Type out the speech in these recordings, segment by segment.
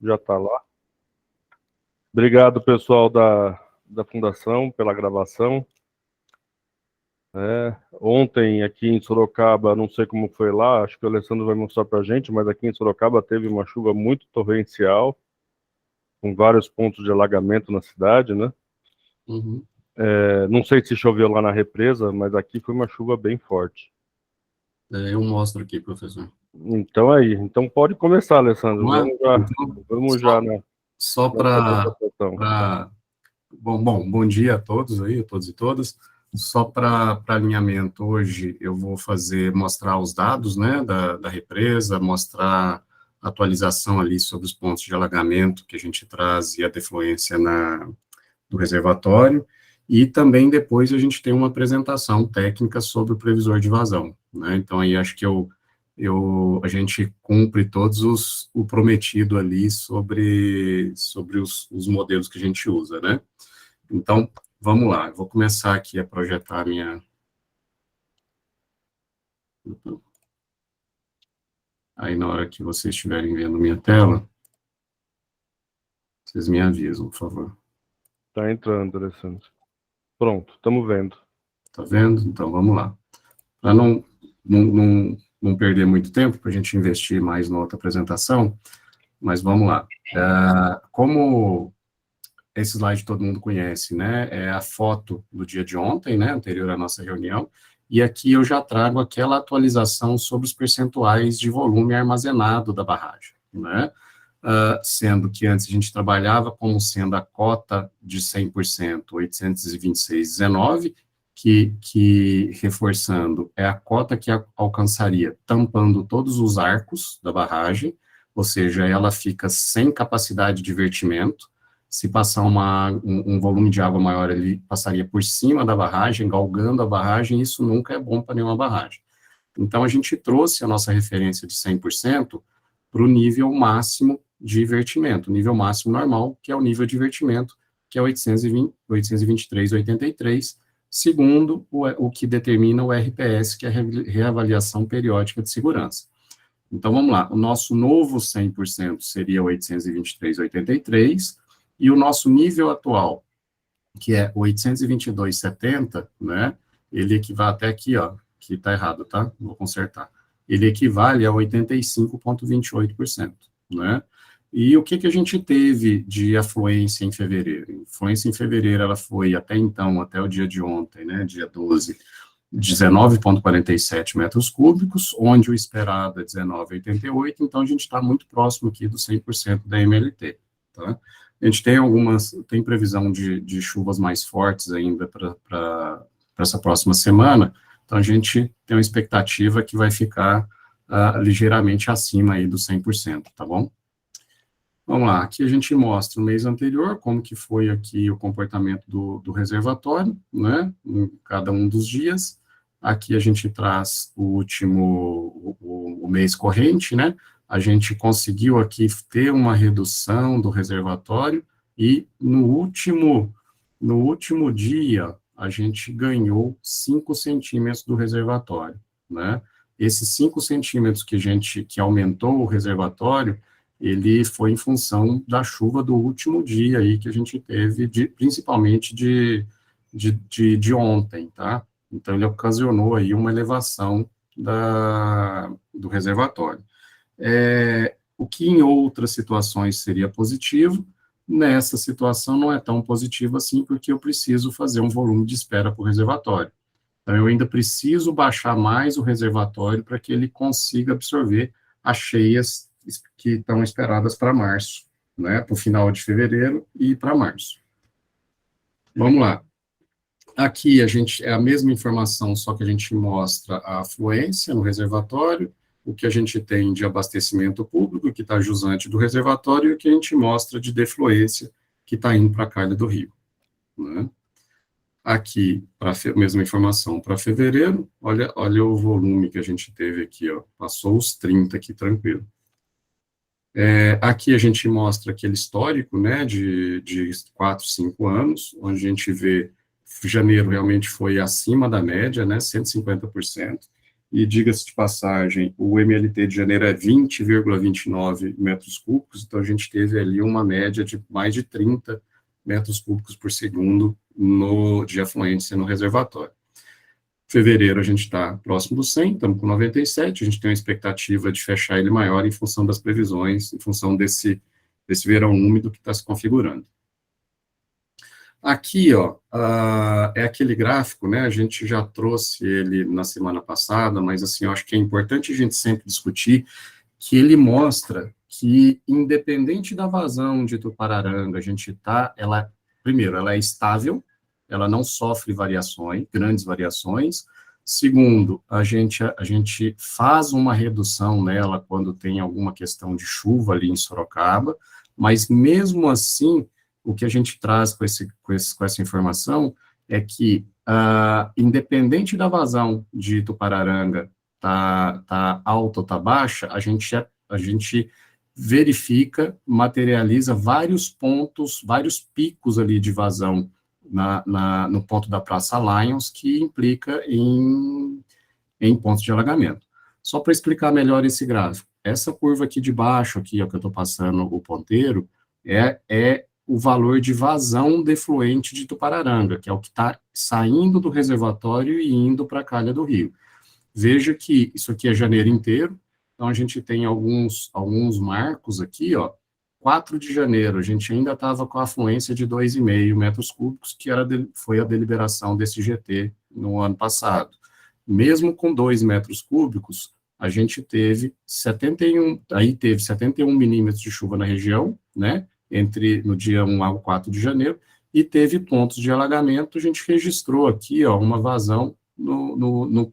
Já está lá. Obrigado, pessoal da Fundação, pela gravação. Ontem, aqui em Sorocaba, não sei como foi lá, acho que o Alessandro vai mostrar para a gente, mas aqui em Sorocaba teve uma chuva muito torrencial, com vários pontos de alagamento na cidade, né? Uhum. Não sei se choveu lá na represa, mas aqui foi uma chuva bem forte. Eu mostro aqui, professor. Então pode começar, Alessandro. Vamos lá? Vamos já na Só nossa para... apresentação. Bom dia a todos aí, a todos e todas. Só para alinhamento, hoje eu vou mostrar os dados, né, da represa, mostrar a atualização ali sobre os pontos de alagamento que a gente traz e a defluência do reservatório, e também depois a gente tem uma apresentação técnica sobre o previsor de vazão, né, então aí acho que a gente cumpre todos o prometido ali sobre os modelos que a gente usa, né. Então, vamos lá, eu vou começar aqui a projetar a minha... Aí, na hora que vocês estiverem vendo minha tela, vocês me avisam, por favor. Está entrando, Alessandro. Pronto, estamos vendo. Tá vendo? Então, vamos lá. Para não perder muito tempo, para a gente investir mais na outra apresentação, mas vamos lá. Como esse slide todo mundo conhece, né, é a foto do dia de ontem, né, anterior à nossa reunião, e aqui eu já trago aquela atualização sobre os percentuais de volume armazenado da barragem, né, sendo que antes a gente trabalhava como sendo a cota de 100%, 826,19, que, reforçando, é a cota que alcançaria tampando todos os arcos da barragem, ou seja, ela fica sem capacidade de vertimento. Se passar um volume de água maior, ele passaria por cima da barragem, galgando a barragem, isso nunca é bom para nenhuma barragem. Então, a gente trouxe a nossa referência de 100% para o nível máximo de vertimento, nível máximo normal, que é o nível de vertimento, que é 823,83, segundo o que determina o RPS, que é a reavaliação periódica de segurança. Então, vamos lá, o nosso novo 100% seria 823,83, e o nosso nível atual, que é 822,70, né, ele equivale até aqui, ó, que está errado, tá? Vou consertar. Ele equivale a 85,28%, né? E o que a gente teve de afluência em fevereiro? A afluência em fevereiro, ela foi até então, até o dia de ontem, né, dia 12, 19,47 metros cúbicos, onde o esperado é 19,88, então a gente está muito próximo aqui do 100% da MLT, tá? A gente tem previsão de chuvas mais fortes ainda para essa próxima semana, então a gente tem uma expectativa que vai ficar ligeiramente acima aí do 100%, tá bom? Vamos lá, aqui a gente mostra o mês anterior, como que foi aqui o comportamento do reservatório, né, em cada um dos dias. Aqui a gente traz o mês corrente, né, a gente conseguiu aqui ter uma redução do reservatório, e no último dia, a gente ganhou 5 centímetros do reservatório, né. Esses 5 centímetros que aumentou o reservatório, ele foi em função da chuva do último dia aí que a gente teve, principalmente de ontem, tá? Então, ele ocasionou aí uma elevação do reservatório. O que em outras situações seria positivo, nessa situação não é tão positivo assim, porque eu preciso fazer um volume de espera para o reservatório. Então, eu ainda preciso baixar mais o reservatório para que ele consiga absorver as cheias que estão esperadas para março, né, para o final de fevereiro e para março. Vamos lá. Aqui é a mesma informação, só que a gente mostra a afluência no reservatório, o que a gente tem de abastecimento público, que está jusante do reservatório, e o que a gente mostra de defluência, que está indo para a calha do rio, né. Aqui, a mesma informação para fevereiro, olha o volume que a gente teve aqui, ó, passou os 30 aqui, tranquilo. Aqui a gente mostra aquele histórico, né, de 4, 5 anos, onde a gente vê janeiro realmente foi acima da média, né, 150%, e diga-se de passagem, o MLT de janeiro é 20,29 metros cúbicos, então a gente teve ali uma média de mais de 30 metros cúbicos por segundo de afluência no reservatório. Fevereiro a gente está próximo do 100, estamos com 97, a gente tem uma expectativa de fechar ele maior em função das previsões, em função desse verão úmido que está se configurando. Aqui, ó, é aquele gráfico, né, a gente já trouxe ele na semana passada, mas, assim, eu acho que é importante a gente sempre discutir que ele mostra que, independente da vazão de Tupararanga, a gente está, primeiro, ela é estável, ela não sofre variações, grandes variações. Segundo, a gente faz uma redução nela quando tem alguma questão de chuva ali em Sorocaba, mas mesmo assim, o que a gente traz com essa informação é que, independente da vazão de Tupararanga tá alta ou tá baixa, a gente verifica, materializa vários pontos, vários picos ali de vazão no ponto da Praça Lions, que implica em pontos de alagamento. Só para explicar melhor esse gráfico, essa curva aqui de baixo, aqui, ó, que eu estou passando o ponteiro, é o valor de vazão defluente de Tupararanga, que é o que está saindo do reservatório e indo para a calha do rio. Veja que isso aqui é janeiro inteiro, então a gente tem alguns marcos aqui, ó. 4 de janeiro, a gente ainda estava com a afluência de 2,5 metros cúbicos, que foi a deliberação desse GT no ano passado. Mesmo com 2 metros cúbicos, a gente teve 71 milímetros de chuva na região, né, no dia 1 ao 4 de janeiro, e teve pontos de alagamento. A gente registrou aqui, ó, uma vazão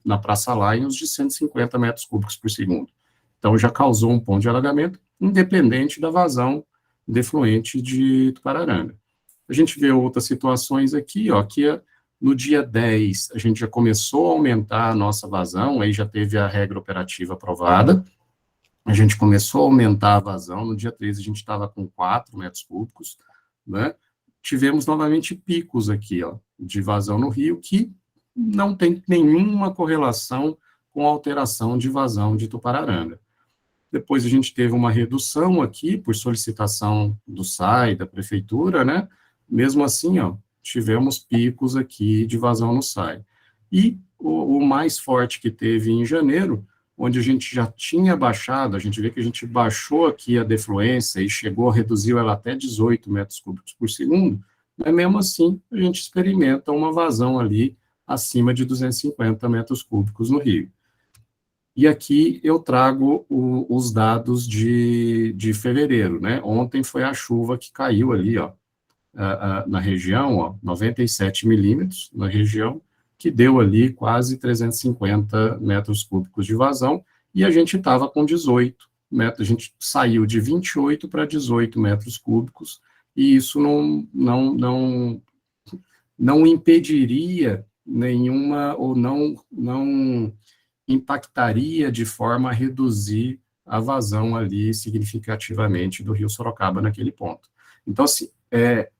na Praça Lions de 150 metros cúbicos por segundo. Então, já causou um ponto de alagamento, independente da vazão defluente de Tupararanga. A gente vê outras situações aqui, ó, que no dia 10, a gente já começou a aumentar a nossa vazão, aí já teve a regra operativa aprovada, a gente começou a aumentar a vazão, no dia 13 a gente estava com 4 metros cúbicos, né? Tivemos novamente picos aqui, ó, de vazão no rio, que não tem nenhuma correlação com a alteração de vazão de Tupararanga. Depois a gente teve uma redução aqui, por solicitação do SAI, da prefeitura, né? Mesmo assim, ó, tivemos picos aqui de vazão no SAI. E o mais forte que teve em janeiro, onde a gente já tinha baixado, a gente vê que a gente baixou aqui a defluência e reduziu ela até 18 metros cúbicos por segundo, mas mesmo assim a gente experimenta uma vazão ali acima de 250 metros cúbicos no rio. E aqui eu trago os dados de fevereiro, né? Ontem foi a chuva que caiu ali, ó, na região, ó, 97 milímetros na região, que deu ali quase 350 metros cúbicos de vazão, e a gente estava com 18 metros, a gente saiu de 28 para 18 metros cúbicos, e isso não impediria nenhuma, ou não impactaria de forma a reduzir a vazão ali significativamente do rio Sorocaba naquele ponto. Então, assim, é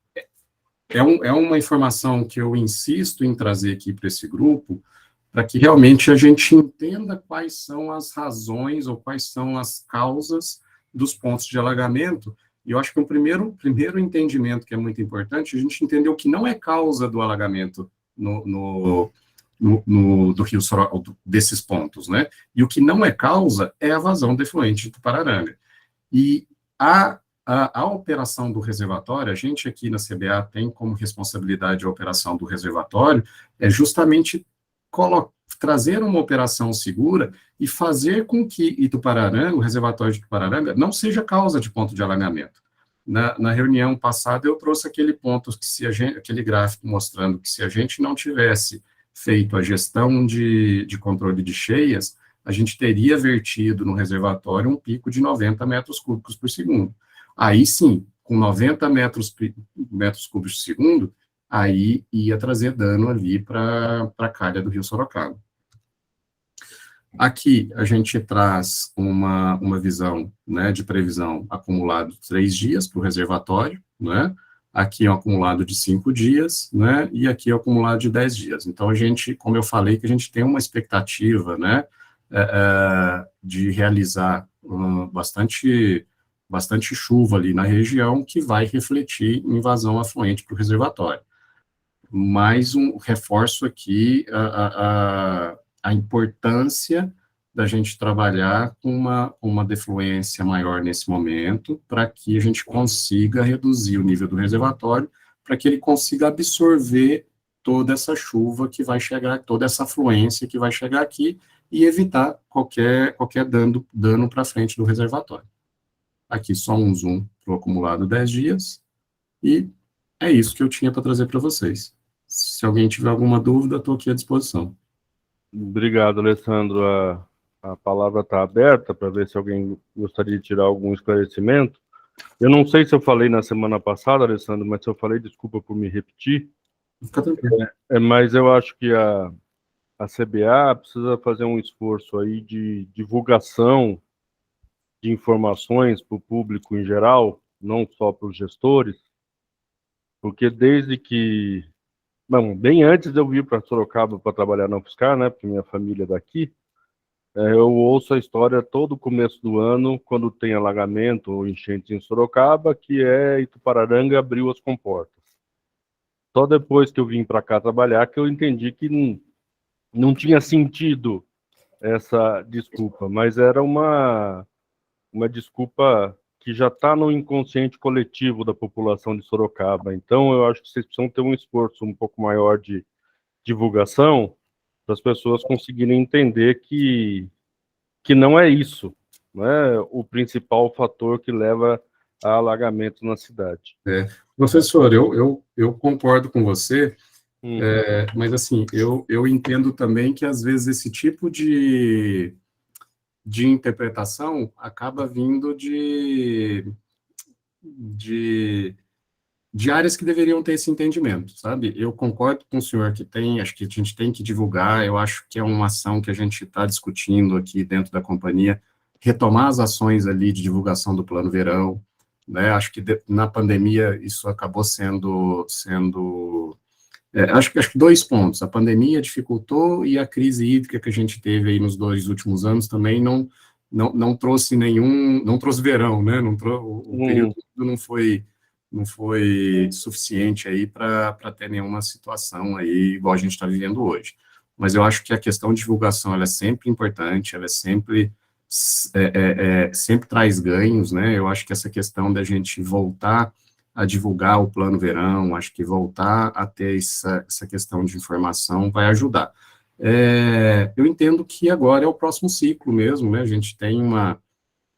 uma informação que eu insisto em trazer aqui para esse grupo, para que realmente a gente entenda quais são as razões ou quais são as causas dos pontos de alagamento. E eu acho que o primeiro entendimento que é muito importante, a gente entender o que não é causa do alagamento do rio Sorocaba, desses pontos, né? E o que não é causa é a vazão defluente de Tupararanga. E a operação do reservatório, a gente aqui na CBA tem como responsabilidade a operação do reservatório, é justamente trazer uma operação segura e fazer com que Itupararanga, o reservatório de Itupararanga, não seja causa de ponto de alagamento. Na reunião passada, eu trouxe aquele ponto, aquele gráfico mostrando que se a gente não tivesse feito a gestão de controle de cheias, a gente teria vertido no reservatório um pico de 90 metros cúbicos por segundo. Aí sim, com 90 metros cúbicos por segundo, aí ia trazer dano ali para a calha do rio Sorocaba. Aqui a gente traz uma visão, né, de previsão acumulado de 3 dias para o reservatório, né? Aqui é um acumulado de 5 dias, né, e aqui é um acumulado de 10 dias. Então, a gente, como eu falei, que a gente tem uma expectativa, né, de realizar bastante chuva ali na região, que vai refletir em vazão afluente para o reservatório. Mais um reforço aqui a importância da gente trabalhar com uma defluência maior nesse momento, para que a gente consiga reduzir o nível do reservatório, para que ele consiga absorver toda essa chuva que vai chegar, toda essa afluência que vai chegar aqui, e evitar qualquer dano para frente do reservatório. Aqui só um zoom para o acumulado 10 dias, e é isso que eu tinha para trazer para vocês. Se alguém tiver alguma dúvida, estou aqui à disposição. Obrigado, Alessandro. A palavra está aberta para ver se alguém gostaria de tirar algum esclarecimento. Eu não sei se eu falei na semana passada, Alessandro, mas se eu falei, desculpa por me repetir. Fica tranquilo. Mas eu acho que a CBA precisa fazer um esforço aí de divulgação de informações para o público em geral, não só para os gestores, porque desde que... Bom, bem antes de eu vir para Sorocaba para trabalhar na UFSCar, né, porque minha família é daqui, eu ouço a história todo começo do ano, quando tem alagamento ou enchente em Sorocaba, que Itupararanga abriu as comportas. Só depois que eu vim para cá trabalhar que eu entendi que não tinha sentido essa desculpa, mas era uma desculpa que já está no inconsciente coletivo da população de Sorocaba. Então, eu acho que vocês precisam ter um esforço um pouco maior de divulgação para as pessoas conseguirem entender que não é isso, não é o principal fator que leva a alagamento na cidade. Professor, eu concordo com você, mas assim, eu entendo também que às vezes esse tipo de interpretação acaba vindo de áreas que deveriam ter esse entendimento, sabe? Eu concordo com o senhor que acho que a gente tem que divulgar, eu acho que é uma ação que a gente está discutindo aqui dentro da companhia, retomar as ações ali de divulgação do Plano Verão, né? Acho que na pandemia isso acabou sendo acho que 2 pontos, a pandemia dificultou e a crise hídrica que a gente teve aí nos 2 últimos anos também não trouxe não trouxe verão, né? O período não foi suficiente aí para ter nenhuma situação aí igual a gente está vivendo hoje. Mas eu acho que a questão de divulgação ela é sempre importante, ela é sempre traz ganhos, né? Eu acho que essa questão da gente voltar a divulgar o Plano Verão, acho que voltar a ter essa questão de informação vai ajudar. Eu entendo que agora é o próximo ciclo mesmo, né? A gente tem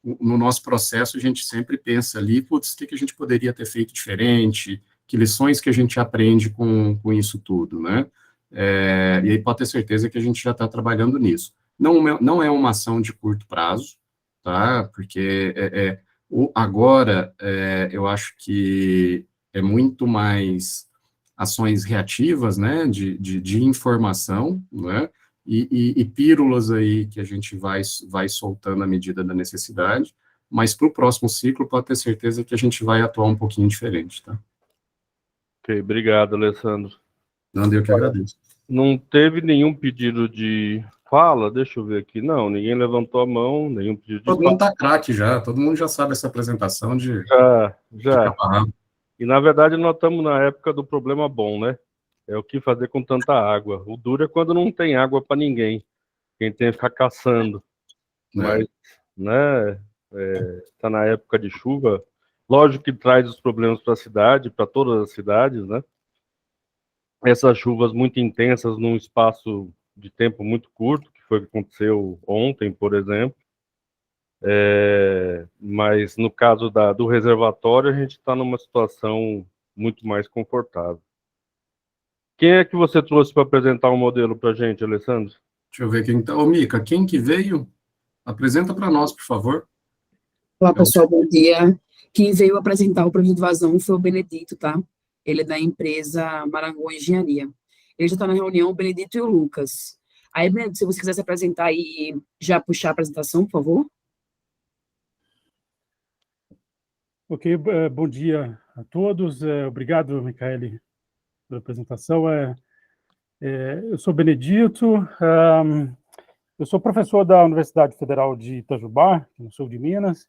no nosso processo, a gente sempre pensa ali, putz, o que a gente poderia ter feito diferente, que lições que a gente aprende com isso tudo, né? E aí pode ter certeza que a gente já está trabalhando nisso. Não é uma ação de curto prazo, tá? Porque agora eu acho que é muito mais ações reativas, né, de informação, né, e pílulas aí que a gente vai soltando à medida da necessidade, mas para o próximo ciclo pode ter certeza que a gente vai atuar um pouquinho diferente, tá? Ok, obrigado, Alessandro. Não, eu que agradeço. Não teve nenhum pedido de fala? Deixa eu ver aqui. Não, ninguém levantou a mão, nenhum pedido de fala. Todo mundo está craque já, todo mundo já sabe essa apresentação de... Já. E, na verdade, nós estamos na época do problema bom, né? É o que fazer com tanta água. O duro é quando não tem água para ninguém. Quem tem que ficar caçando. Mas, né, está na época de chuva. Lógico que traz os problemas para a cidade, para todas as cidades, né? Essas chuvas muito intensas num espaço de tempo muito curto, que foi o que aconteceu ontem, por exemplo. Mas no caso do reservatório, a gente está numa situação muito mais confortável. Quem é que você trouxe para apresentar um modelo para a gente, Alessandro? Deixa eu ver quem está. Ô, Mica, quem que veio? Apresenta para nós, por favor. Olá, pessoal, bom dia. Quem veio apresentar o projeto de vazão foi o Benedito, tá? Ele é da empresa Marangon Engenharia. Ele já está na reunião, o Benedito e o Lucas. Aí, Benedito, se você quiser se apresentar e já puxar a apresentação, por favor. Ok, bom dia a todos. Obrigado, Micaele, pela apresentação. Eu sou Benedito, Eu sou professor da Universidade Federal de Itajubá, no sul de Minas,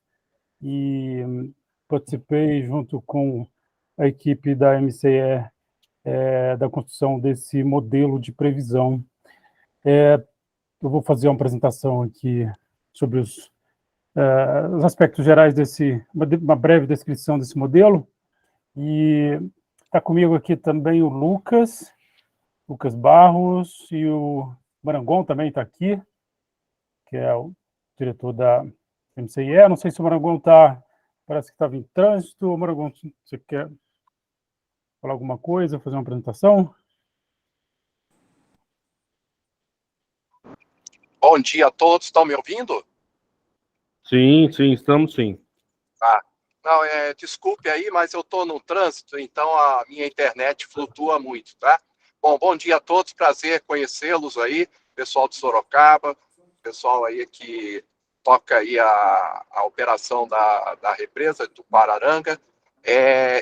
e participei junto com a equipe da MCE da construção desse modelo de previsão. Eu vou fazer uma apresentação aqui sobre os aspectos gerais uma breve descrição desse modelo, e está comigo aqui também o Lucas Barros, e o Marangon também está aqui, que é o diretor da MCE. Não sei se o Marangon parece que estava em trânsito. Marangon, você quer falar alguma coisa, fazer uma apresentação? Bom dia a todos, estão me ouvindo? Sim, estamos sim. Não, desculpe aí, mas eu estou no trânsito, então a minha internet flutua muito, tá? Bom dia a todos, prazer conhecê-los aí, pessoal de Sorocaba, pessoal aí que toca aí a operação da represa do Pararanga.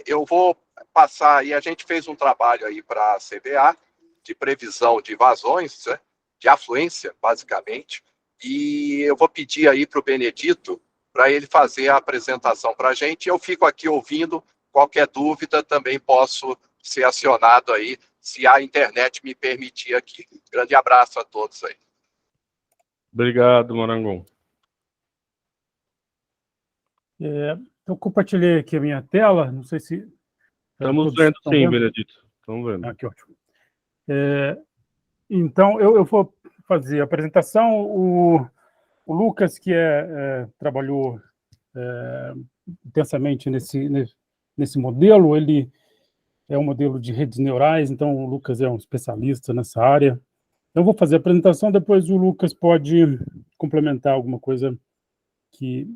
Eu vou passar aí, a gente fez um trabalho aí para a CBA, de previsão de vazões, né, de afluência, basicamente, e eu vou pedir aí para o Benedito para ele fazer a apresentação para a gente. Eu fico aqui ouvindo, qualquer dúvida também posso ser acionado aí, se a internet me permitir aqui. Grande abraço a todos aí. Obrigado, Marangon. Eu compartilhei aqui a minha tela, não sei se... Estamos vendo sim, Benedito. Estamos vendo. Que ótimo. Então, eu vou fazer a apresentação. O Lucas, que trabalhou intensamente nesse modelo, ele é um modelo de redes neurais, então o Lucas é um especialista nessa área. Eu vou fazer a apresentação, depois o Lucas pode complementar alguma coisa que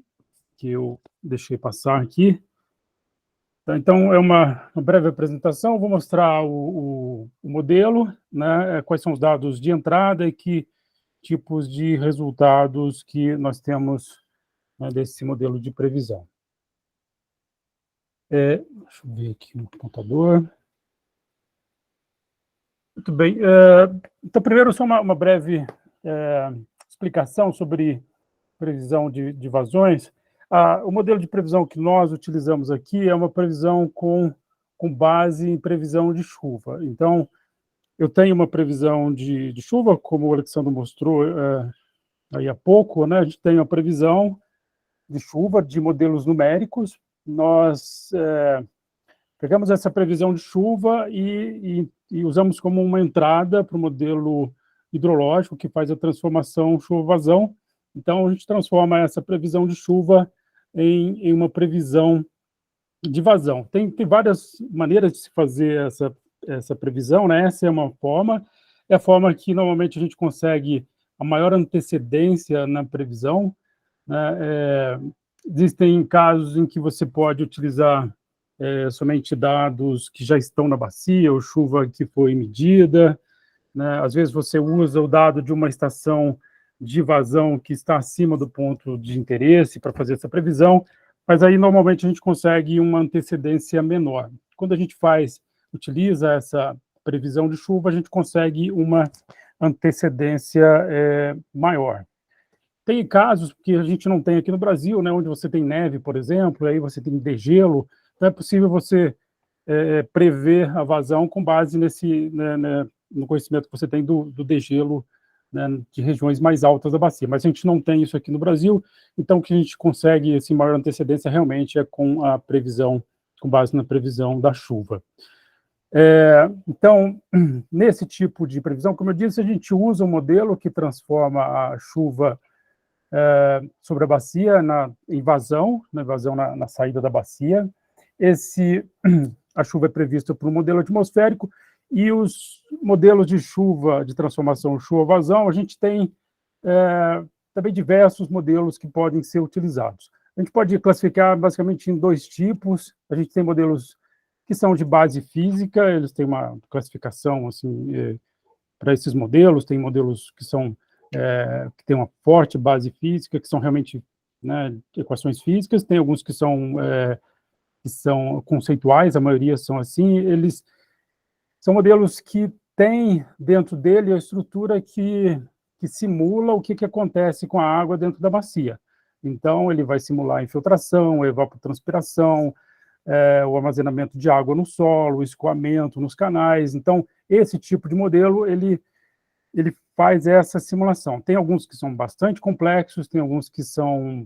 eu deixei passar aqui. Então, é uma breve apresentação. Eu vou mostrar o modelo, né, quais são os dados de entrada e que tipos de resultados que nós temos, né, desse modelo de previsão. Deixa eu ver aqui no computador. Muito bem. Então, primeiro, só uma breve explicação sobre previsão de vazões. O modelo de previsão que nós utilizamos aqui é uma previsão com base em previsão de chuva. Então, eu tenho uma previsão de chuva, como o Alexandre mostrou aí há pouco, né? A gente tem uma previsão de chuva de modelos numéricos. Nós pegamos essa previsão de chuva e usamos como uma entrada para o modelo hidrológico que faz a transformação chuva-vazão. Então, a gente transforma essa previsão de chuva em uma previsão de vazão. Tem várias maneiras de se fazer essa previsão, né? Essa é uma forma. É a forma que, normalmente, a gente consegue a maior antecedência na previsão, né? Existem casos em que você pode utilizar somente dados que já estão na bacia, ou chuva que foi medida, né? Às vezes você usa o dado de uma estação de vazão que está acima do ponto de interesse para fazer essa previsão, mas aí normalmente a gente consegue uma antecedência menor. Quando a gente utiliza essa previsão de chuva, a gente consegue uma antecedência maior. Tem casos que a gente não tem aqui no Brasil, né, onde você tem neve, por exemplo, aí você tem degelo, então é possível você prever a vazão com base no conhecimento que você tem do degelo, né, de regiões mais altas da bacia, mas a gente não tem isso aqui no Brasil, então o que a gente consegue, assim, maior antecedência realmente é com a previsão, com base na previsão da chuva. Então, nesse tipo de previsão, como eu disse, a gente usa um modelo que transforma a chuva sobre a bacia em vazão, na saída da bacia. A chuva é prevista por um modelo atmosférico, e os modelos de chuva, de transformação chuva-vazão, a gente tem também diversos modelos que podem ser utilizados. A gente pode classificar basicamente em dois tipos. A gente tem modelos que são de base física, eles têm uma classificação assim, para esses modelos, tem modelos que têm uma forte base física, que são realmente, né, equações físicas, tem alguns que são conceituais, a maioria são assim. Eles são modelos que têm dentro dele a estrutura que que simula o que acontece com a água dentro da bacia. Então, ele vai simular a infiltração, a evapotranspiração, o armazenamento de água no solo, o escoamento nos canais. Então, esse tipo de modelo, ele faz essa simulação. Tem alguns que são bastante complexos, tem alguns que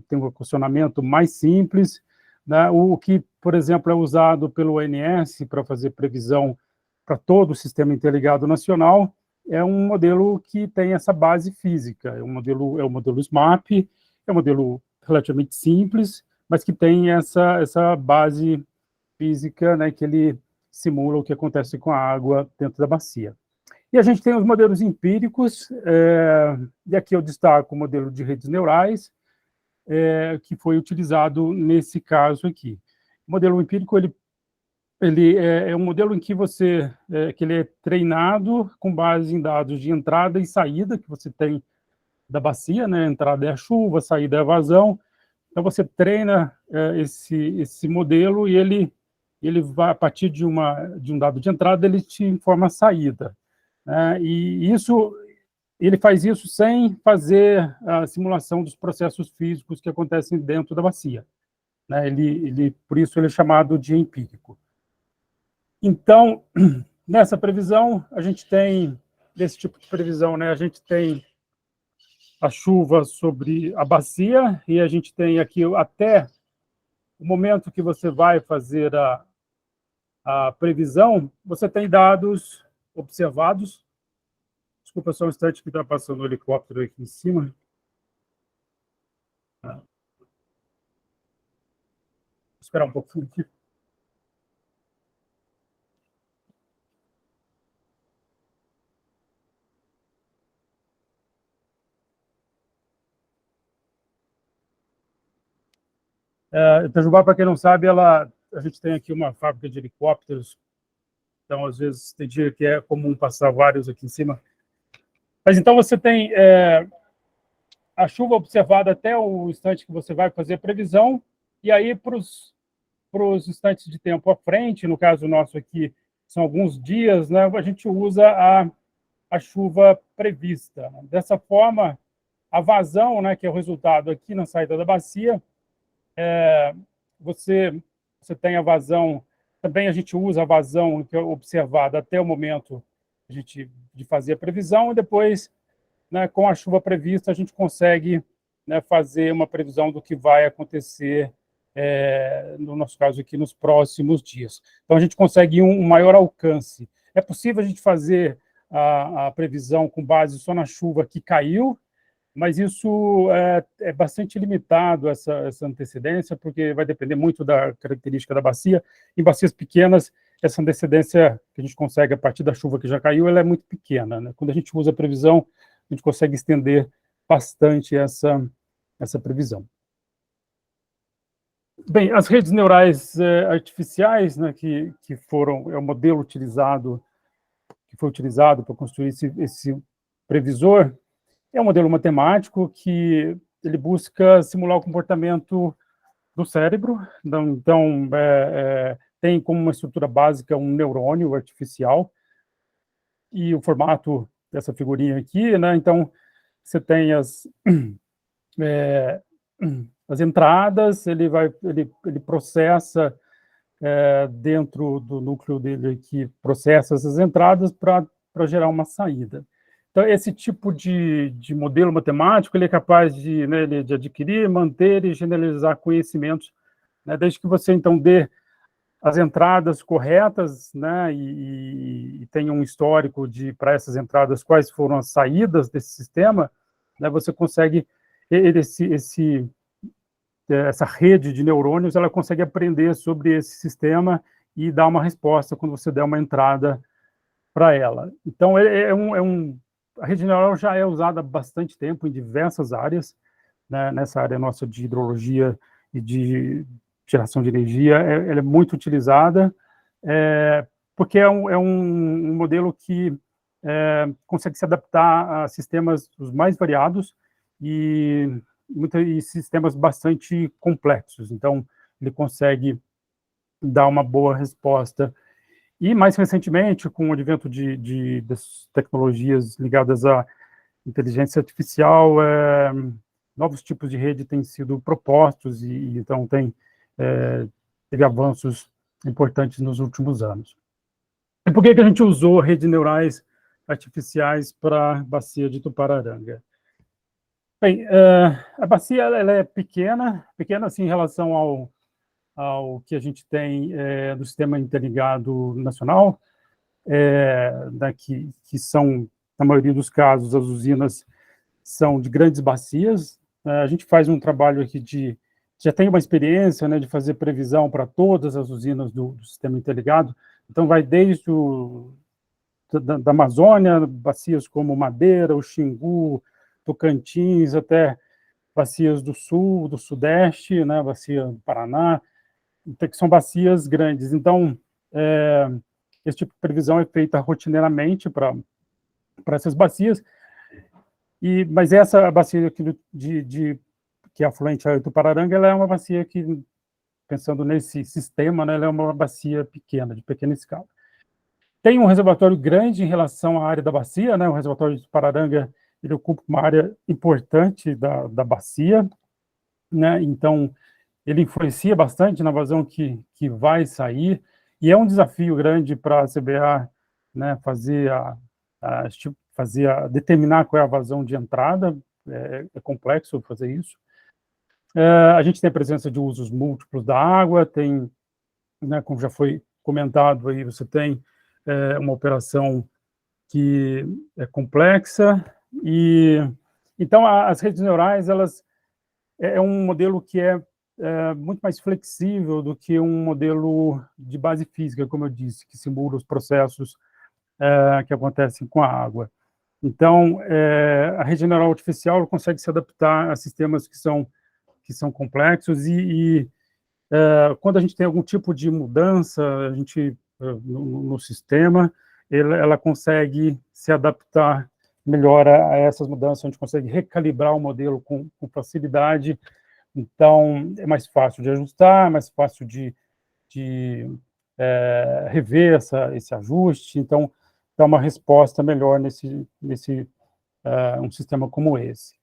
têm um equacionamento mais simples, né? O que, por exemplo, é usado pelo ONS para fazer previsão para todo o Sistema Interligado Nacional, é um modelo que tem essa base física. É o modelo SMAP, é um modelo relativamente simples, mas que tem essa base física, né, que ele simula o que acontece com a água dentro da bacia. E a gente tem os modelos empíricos, e aqui eu destaco o modelo de redes neurais, que foi utilizado nesse caso aqui. O modelo empírico, ele é um modelo em que que ele é treinado com base em dados de entrada e saída que você tem da bacia, né? Entrada é a chuva, saída é a vazão. Então, você treina esse modelo e ele vai, a partir de um dado de entrada, ele te informa a saída, né? E ele faz isso sem fazer a simulação dos processos físicos que acontecem dentro da bacia, né? Por isso ele é chamado de empírico. Então, nessa previsão, a gente tem, desse tipo de previsão, né, a gente tem a chuva sobre a bacia, e a gente tem aqui, até o momento que você vai fazer a previsão, você tem dados observados. Desculpa só um instante que está passando o helicóptero aqui em cima. Vou esperar um pouquinho aqui. Itajubá, para quem não sabe, a gente tem aqui uma fábrica de helicópteros, então, às vezes, tem dia que é comum passar vários aqui em cima. Mas, então, você tem a chuva observada até o instante que você vai fazer a previsão, e aí, para os instantes de tempo à frente, no caso nosso aqui, são alguns dias, né, a gente usa a chuva prevista. Dessa forma, a vazão, né, que é o resultado aqui na saída da bacia, você tem a vazão, também a gente usa a vazão que é observada até o momento de fazer a previsão, e depois, né, com a chuva prevista, a gente consegue, né, fazer uma previsão do que vai acontecer, no nosso caso aqui, nos próximos dias. Então, a gente consegue um maior alcance. É possível a gente fazer a previsão com base só na chuva que caiu, mas isso é bastante limitado, essa antecedência, porque vai depender muito da característica da bacia. Em bacias pequenas, essa antecedência que a gente consegue a partir da chuva que já caiu, ela é muito pequena, né? Quando a gente usa a previsão, a gente consegue estender bastante essa previsão. Bem, as redes neurais artificiais, né, que é o modelo utilizado, que foi utilizado para construir esse previsor, é um modelo matemático que ele busca simular o comportamento do cérebro. Então, tem como uma estrutura básica um neurônio artificial, e o formato dessa figurinha aqui, né? Então, você tem as entradas, ele processa dentro do núcleo dele que processa essas entradas para gerar uma saída. Então, esse tipo de modelo matemático, ele é capaz de adquirir, manter e generalizar conhecimentos, né, desde que você, então, dê as entradas corretas, né, e tenha um histórico para essas entradas, quais foram as saídas desse sistema, né, você consegue, essa rede de neurônios, ela consegue aprender sobre esse sistema e dar uma resposta quando você der uma entrada para ela. Então, a rede neural já é usada há bastante tempo em diversas áreas, né? Nessa área nossa de hidrologia e de geração de energia, ela é muito utilizada, porque é um modelo que consegue se adaptar a sistemas os mais variados e sistemas bastante complexos. Então, ele consegue dar uma boa resposta. E, mais recentemente, com o advento das tecnologias ligadas à inteligência artificial, novos tipos de rede têm sido propostos e então teve avanços importantes nos últimos anos. E por que a gente usou redes neurais artificiais para a bacia de Tupararanga? Bem, a bacia ela é pequena assim, em relação ao que a gente tem do Sistema Interligado Nacional, que são, na maioria dos casos, as usinas são de grandes bacias. A gente faz um trabalho aqui já tem uma experiência, né, de fazer previsão para todas as usinas do Sistema Interligado, então vai desde da Amazônia, bacias como Madeira, o Xingu, Tocantins, até bacias do Sul, do Sudeste, né, bacia do Paraná, que são bacias grandes. Então, esse tipo de previsão é feita rotineiramente para essas bacias, mas essa bacia aqui que é afluente ao Tupararanga, ela é uma bacia que, pensando nesse sistema, né, ela é uma bacia pequena, de pequena escala. Tem um reservatório grande em relação à área da bacia, né, o reservatório de Tupararanga, ele ocupa uma área importante da bacia, né, então ele influencia bastante na vazão que vai sair, e é um desafio grande para a CBA, né, determinar qual é a vazão de entrada, é complexo fazer isso. A gente tem a presença de usos múltiplos da água, tem, né, como já foi comentado aí, você tem uma operação que é complexa, e então as redes neurais, elas é um modelo que é muito mais flexível do que um modelo de base física, como eu disse, que simula os processos que acontecem com a água. Então, a rede neural artificial consegue se adaptar a sistemas que são complexos e quando a gente tem algum tipo de mudança no sistema, ela consegue se adaptar melhor a essas mudanças, a gente consegue recalibrar o modelo com facilidade, então é mais fácil de ajustar, é mais fácil de rever esse ajuste, então dá uma resposta melhor nesse um sistema como esse.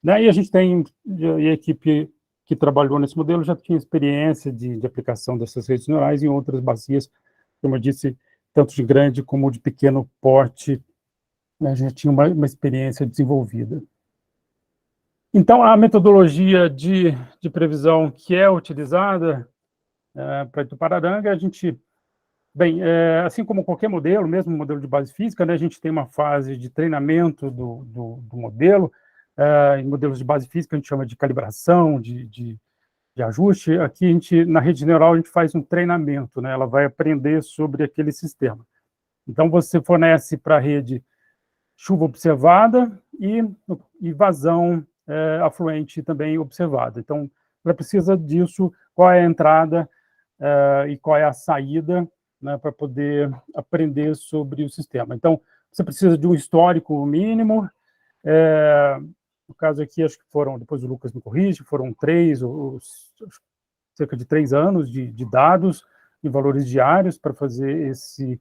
Daí a gente tem, e a equipe que trabalhou nesse modelo já tinha experiência de aplicação dessas redes neurais em outras bacias, como eu disse, tanto de grande como de pequeno porte, né, já tinha uma experiência desenvolvida. Então, a metodologia de previsão que é utilizada para Tupararanga, a gente, assim como qualquer modelo, mesmo modelo de base física, né, a gente tem uma fase de treinamento do modelo. Em modelos de base física, a gente chama de calibração, de ajuste. Aqui, na rede neural, a gente faz um treinamento, né, ela vai aprender sobre aquele sistema. Então, você fornece para a rede chuva observada e vazão afluente também observada. Então, ela precisa disso, qual é a entrada e qual é a saída, né, para poder aprender sobre o sistema. Então, você precisa de um histórico mínimo. No caso aqui, acho que foram, depois o Lucas me corrige, foram cerca de 3 anos de dados e valores diários para fazer esse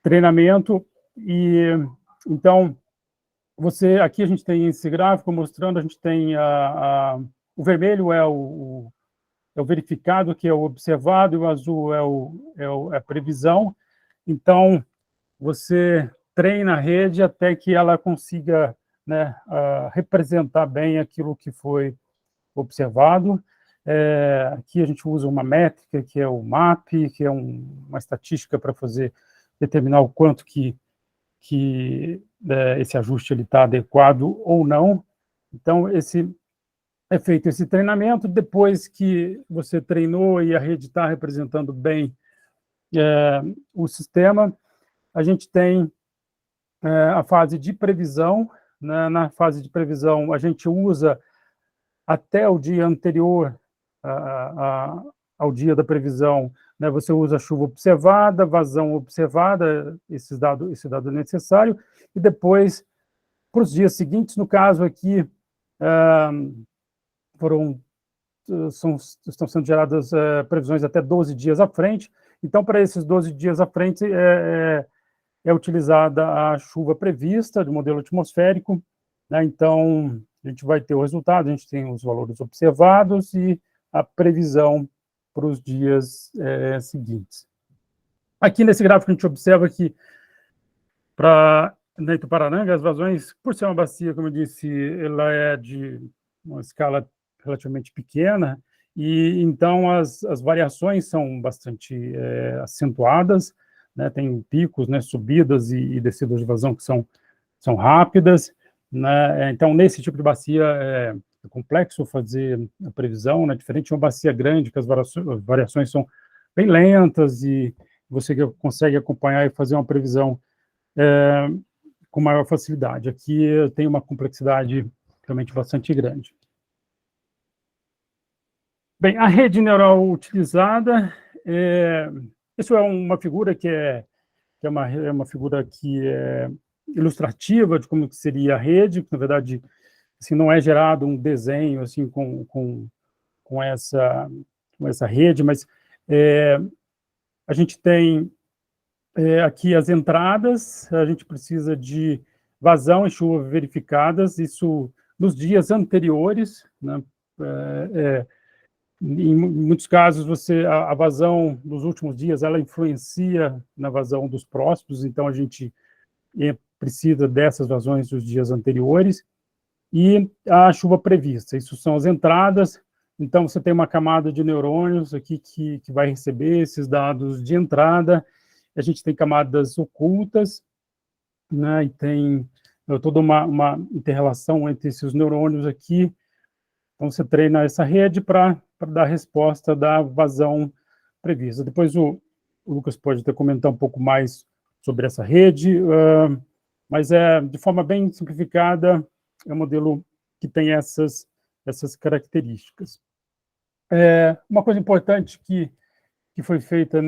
treinamento. E então, aqui a gente tem esse gráfico mostrando, a gente tem o vermelho é o verificado, que é o observado, e o azul é a previsão. Então, você treina a rede até que ela consiga, né, representar bem aquilo que foi observado. Aqui a gente usa uma métrica, que é o MAP, que é uma estatística para determinar o quanto que esse ajuste está adequado ou não. Então, é feito esse treinamento. Depois que você treinou e a rede está representando bem o sistema, a gente tem a fase de previsão. Né? Na fase de previsão, a gente usa até o dia anterior ao dia da previsão, né? Você usa chuva observada, vazão observada, esse dado necessário, e depois, para os dias seguintes, no caso aqui, estão sendo geradas previsões até 12 dias à frente. Então, para esses 12 dias à frente, é utilizada a chuva prevista do modelo atmosférico, né? Então, a gente vai ter o resultado, a gente tem os valores observados e a previsão para os dias seguintes. Aqui nesse gráfico a gente observa que para Itupararanga, as vazões, por ser uma bacia, como eu disse, ela é de uma escala relativamente pequena, e então as variações são bastante acentuadas, né? Tem picos, né, subidas e descidas de vazão que são rápidas, né? Então, nesse tipo de bacia é complexo fazer a previsão, né? Diferente de uma bacia grande, que as variações são bem lentas e você consegue acompanhar e fazer uma previsão com maior facilidade. Aqui tem uma complexidade realmente bastante grande. Bem, a rede neural utilizada, isso é uma figura que é uma figura que é ilustrativa de como que seria a rede, que, na verdade, assim, não é gerado um desenho assim, com essa rede, mas a gente tem aqui as entradas, a gente precisa de vazão e chuva verificadas, isso nos dias anteriores, né? Em muitos casos, a vazão dos últimos dias, ela influencia na vazão dos próximos, então a gente precisa dessas vazões dos dias anteriores, e a chuva prevista, isso são as entradas, então você tem uma camada de neurônios aqui que vai receber esses dados de entrada, a gente tem camadas ocultas, né, e tem toda uma inter-relação entre esses neurônios aqui. Então, você treina essa rede para dar a resposta da vazão prevista. Depois o Lucas pode até comentar um pouco mais sobre essa rede, mas de forma bem simplificada, é um modelo que tem essas características. Uma coisa importante que foi feita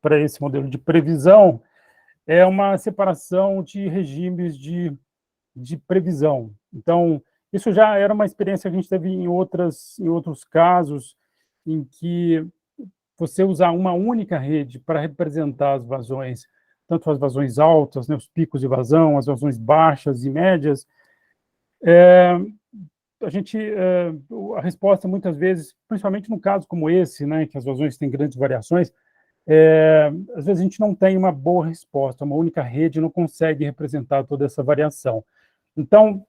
para esse modelo de previsão é uma separação de regimes de previsão. Então, isso já era uma experiência que a gente teve em outros casos, em que você usar uma única rede para representar as vazões, tanto as vazões altas, né, os picos de vazão, as vazões baixas e médias, a resposta, muitas vezes, principalmente num caso como esse, né, que as vazões têm grandes variações, às vezes a gente não tem uma boa resposta, uma única rede não consegue representar toda essa variação. Então,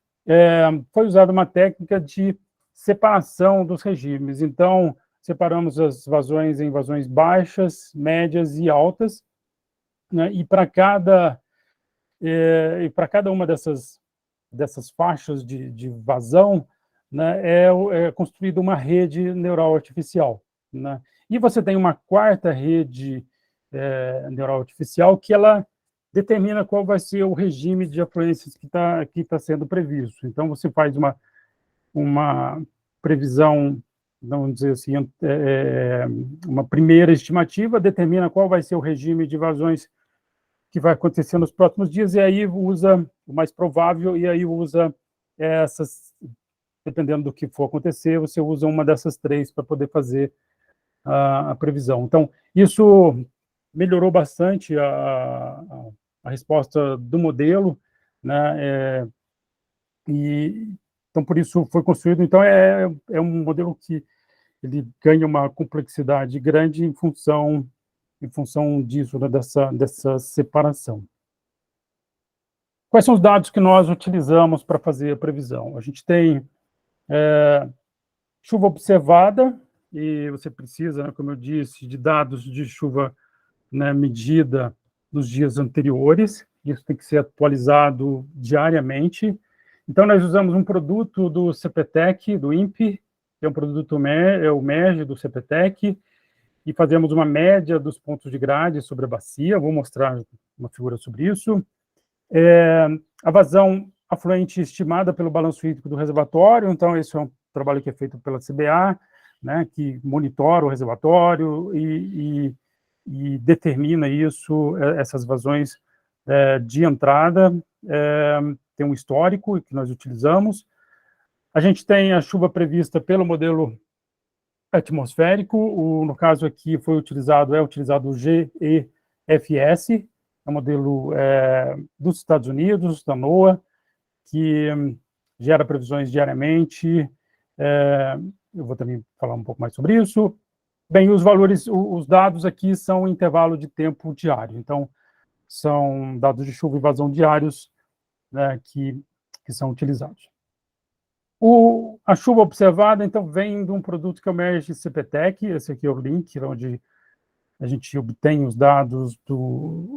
foi usada uma técnica de separação dos regimes. Então, separamos as vazões em vazões baixas, médias e altas, né, e para cada uma dessas faixas de vazão, né, é construída uma rede neural artificial, né? E você tem uma quarta rede neural artificial que ela determina qual vai ser o regime de afluências que tá sendo previsto. Então, você faz uma previsão, vamos dizer assim, uma primeira estimativa, determina qual vai ser o regime de vazões que vai acontecer nos próximos dias, e aí usa o mais provável, e aí usa essas, dependendo do que for acontecer, você usa uma dessas três para poder fazer a previsão. Então, isso melhorou bastante a resposta do modelo, né? Então, por isso foi construído. Então, é um modelo que ele ganha uma complexidade grande em função disso, né, dessa separação. Quais são os dados que nós utilizamos para fazer a previsão? A gente tem chuva observada, e você precisa, né, como eu disse, de dados de chuva, né, medida nos dias anteriores. Isso tem que ser atualizado diariamente. Então, nós usamos um produto do CPTEC, do INPE, que é um produto, o MERGE do CPTEC, e fazemos uma média dos pontos de grade sobre a bacia. Vou mostrar uma figura sobre isso. A vazão afluente estimada pelo balanço hídrico do reservatório. Então, esse é um trabalho que é feito pela CBA, né, que monitora o reservatório e determina isso, essas vazões de entrada. Tem um histórico que nós utilizamos. A gente tem a chuva prevista pelo modelo atmosférico. No caso aqui é utilizado o GEFS, é um modelo dos Estados Unidos, da NOAA, que gera previsões diariamente. Eu vou também falar um pouco mais sobre isso. Bem, os valores, os dados aqui são em intervalo de tempo diário. Então, são dados de chuva e vazão diários, né, que são utilizados. A chuva observada, então, vem de um produto que é o MERGE CPTEC. Esse aqui é o link onde a gente obtém os dados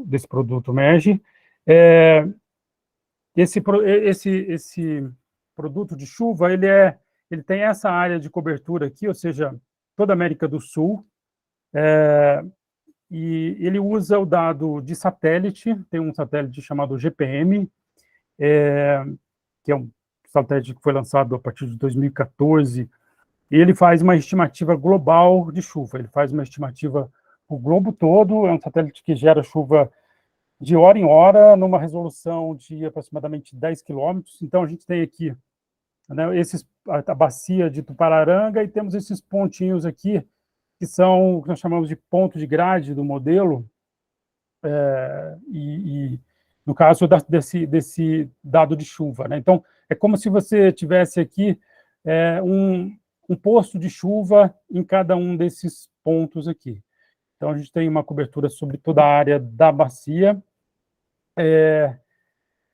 desse produto MERGE. Esse produto de chuva, ele tem essa área de cobertura aqui, ou seja, toda a América do Sul, e ele usa o dado de satélite. Tem um satélite chamado GPM, que é um satélite que foi lançado a partir de 2014, e ele faz uma estimativa global de chuva, ele faz uma estimativa para o globo todo. É um satélite que gera chuva de hora em hora, numa resolução de aproximadamente 10 quilômetros. Então, a gente tem aqui, né, a bacia de Tupararanga, e temos esses pontinhos aqui, que são o que nós chamamos de ponto de grade do modelo, no caso desse dado de chuva, né? Então, é como se você tivesse aqui um posto de chuva em cada um desses pontos aqui. Então, a gente tem uma cobertura sobre toda a área da bacia,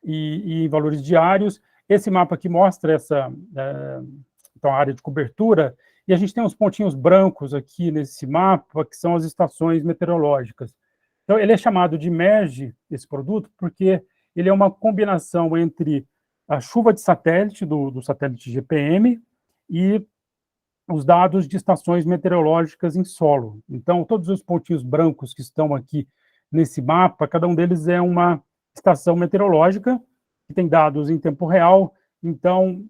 e em valores diários. Esse mapa aqui mostra então, a área de cobertura, e a gente tem uns pontinhos brancos aqui nesse mapa, que são as estações meteorológicas. Então, ele é chamado de MERGE, esse produto, porque ele é uma combinação entre a chuva de satélite, do satélite GPM, e os dados de estações meteorológicas em solo. Então, todos os pontinhos brancos que estão aqui nesse mapa, cada um deles é uma estação meteorológica, que tem dados em tempo real. Então,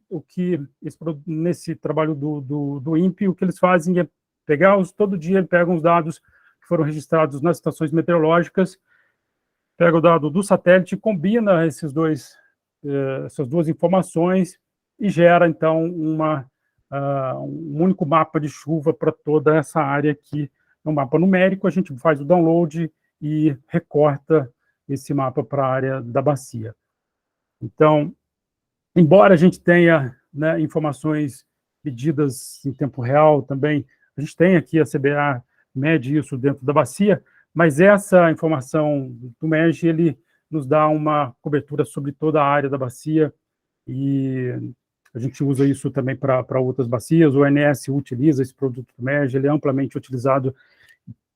nesse trabalho do INPE, o que eles fazem é pegar todo dia, eles pegam os dados que foram registrados nas estações meteorológicas, pega o dado do satélite, combina essas duas informações e gera, então, um único mapa de chuva para toda essa área aqui. É um mapa numérico, a gente faz o download e recorta esse mapa para a área da bacia. Então, embora a gente tenha, né, informações medidas em tempo real também, a gente tem aqui a CBA mede isso dentro da bacia, mas essa informação do MERGE, ele nos dá uma cobertura sobre toda a área da bacia, e a gente usa isso também para outras bacias. O ONS utiliza esse produto do MERGE, ele é amplamente utilizado,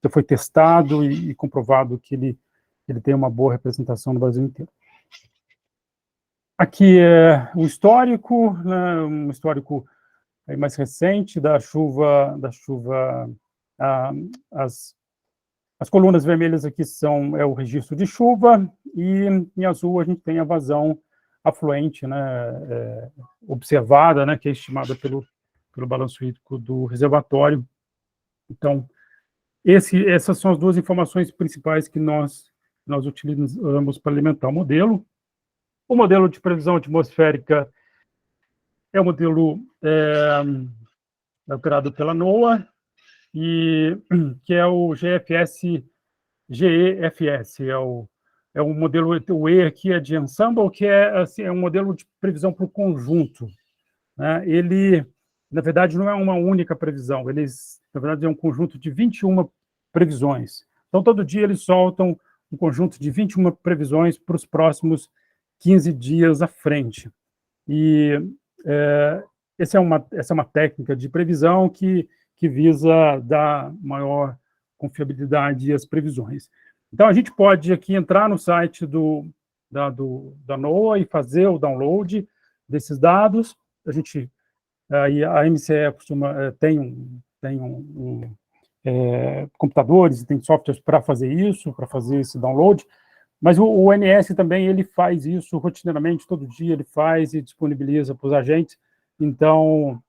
já foi testado e comprovado que ele tem uma boa representação no Brasil inteiro. Aqui é um histórico, né, um histórico mais recente da chuva. As colunas vermelhas aqui é o registro de chuva, e em azul a gente tem a vazão afluente, né, observada, né, que é estimada pelo balanço hídrico do reservatório. Então, essas são as duas informações principais que nós utilizamos para alimentar o modelo. O modelo de previsão atmosférica é um modelo operado pela NOAA, que é o GEFS, é um modelo, o E aqui é de ensemble, que assim, é um modelo de previsão para o conjunto, né? Ele, na verdade, não é uma única previsão, na verdade, é um conjunto de 21 previsões. Então, todo dia eles soltam um conjunto de 21 previsões para os próximos 15 dias à frente. E essa é uma técnica de previsão que visa dar maior confiabilidade às previsões. Então, a gente pode aqui entrar no site da NOAA e fazer o download desses dados. A MCE tem computadores e tem softwares para fazer isso, para fazer esse download, mas o ONS também ele faz isso rotineiramente, todo dia ele faz e disponibiliza para os agentes. Então,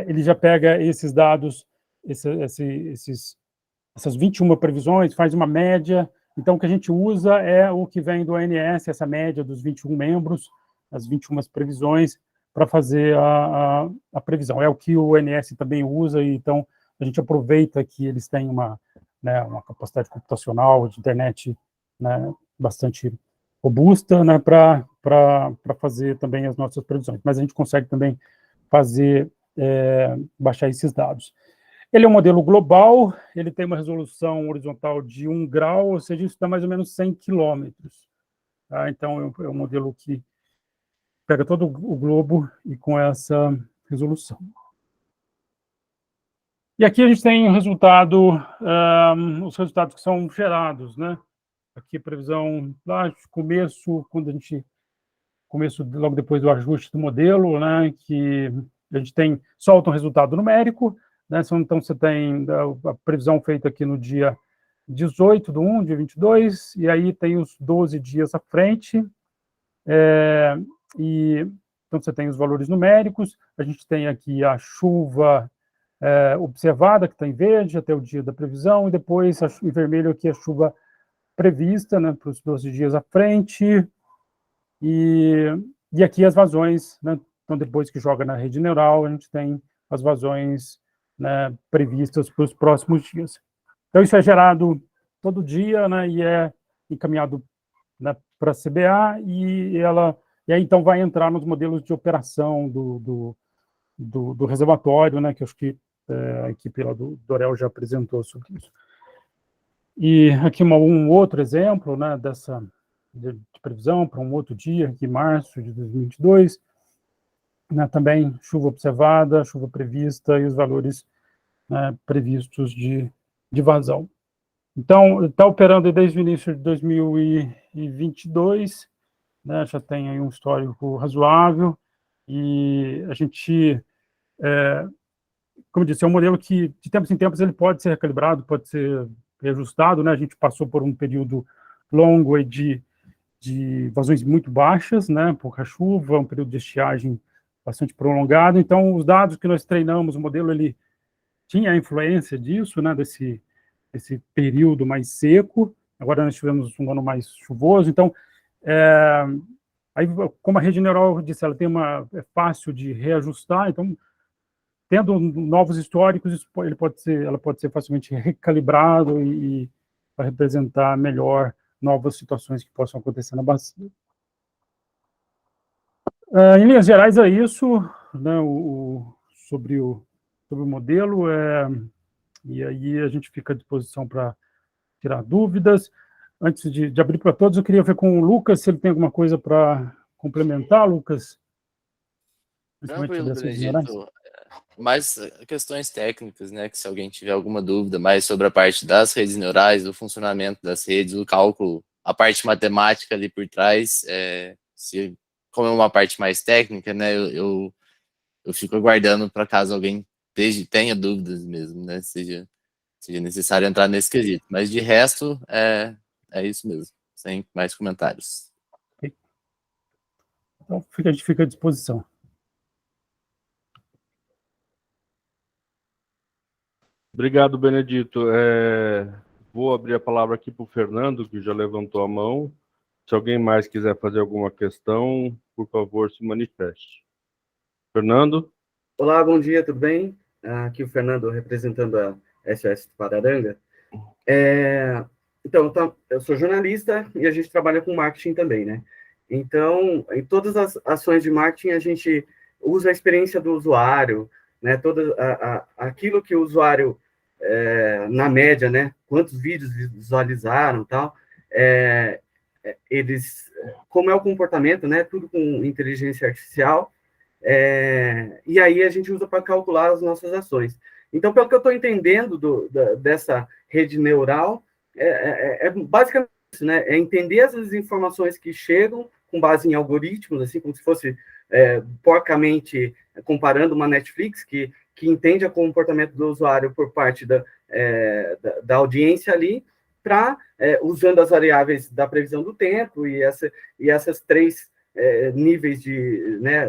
ele já pega esses dados, essas 21 previsões, faz uma média. Então, o que a gente usa é o que vem do ONS, essa média dos 21 membros, as 21 previsões, para fazer a previsão. É o que o ONS também usa, e então a gente aproveita que eles têm uma capacidade computacional de internet, né, bastante robusta, né, para fazer também as nossas previsões, mas a gente consegue também fazer, baixar esses dados. Ele é um modelo global, ele tem uma resolução horizontal de 1 grau, ou seja, isso dá mais ou menos 100 quilômetros. Tá? Então, é um modelo que pega todo o globo e com essa resolução. E aqui a gente tem o resultado, os resultados que são gerados, né? Aqui a previsão lá de começo, logo depois do ajuste do modelo, né? Que a gente solta um resultado numérico, né? Então você tem a previsão feita aqui no dia 18/1, dia 22, e aí tem os 12 dias à frente, então você tem os valores numéricos, a gente tem aqui a chuva observada, que está em verde, até o dia da previsão, e depois em vermelho aqui a chuva prevista, né, para os 12 dias à frente, e aqui as vazões, né, então depois que joga na rede neural, a gente tem as vazões, né, previstas para os próximos dias. Então isso é gerado todo dia, né, e é encaminhado, né, para a CBA, e aí então vai entrar nos modelos de operação do reservatório, né, que eu acho que a equipe lá do Dorel já apresentou sobre isso. E aqui um outro exemplo, né, de previsão para um outro dia, aqui em março de 2022, né, também chuva observada, chuva prevista e os valores, né, previstos de vazão. Então, está operando desde o início de 2022, né, já tem aí um histórico razoável, e a gente, como eu disse, é um modelo que, de tempos em tempos, ele pode ser recalibrado, pode ser reajustado, né, a gente passou por um período longo aí de vazões muito baixas, né, pouca chuva, um período de estiagem bastante prolongado, então os dados que nós treinamos, o modelo, ele tinha a influência disso, né, desse período mais seco. Agora nós tivemos um ano mais chuvoso, então, aí, como a rede neural, eu disse, ela é fácil de reajustar, então, tendo novos históricos, ela pode ser facilmente recalibrado e para representar melhor novas situações que possam acontecer na bacia. Em linhas gerais é isso, né, sobre o modelo, e aí a gente fica à disposição para tirar dúvidas. Antes de abrir para todos, eu queria ver com o Lucas se ele tem alguma coisa para complementar, Lucas. Tranquilo, Benedito. Mais questões técnicas, né? Que se alguém tiver alguma dúvida mais sobre a parte das redes neurais, o funcionamento das redes, o cálculo, a parte matemática ali por trás, como é uma parte mais técnica, né? Eu fico aguardando para caso alguém tenha dúvidas mesmo, né? Seja necessário entrar nesse quesito. Mas de resto, é isso mesmo. Sem mais comentários. Então, a gente fica à disposição. Obrigado, Benedito. Vou abrir a palavra aqui para o Fernando, que já levantou a mão. Se alguém mais quiser fazer alguma questão, por favor, se manifeste. Fernando? Olá, bom dia, tudo bem? Aqui o Fernando, representando a SOS Pararanga. Então, eu sou jornalista e a gente trabalha com marketing também, né? Então, em todas as ações de marketing, a gente usa a experiência do usuário, né? Aquilo que o usuário, na média, né? Quantos vídeos visualizaram e tal, como é o comportamento, né? Tudo com inteligência artificial, e aí a gente usa para calcular as nossas ações. Então, pelo que eu estou entendendo dessa rede neural, basicamente isso, né? É entender essas informações que chegam com base em algoritmos, assim, como se fosse porcamente comparando uma Netflix, que entende o comportamento do usuário por parte da audiência ali, usando as variáveis da previsão do tempo e essas três níveis de, né,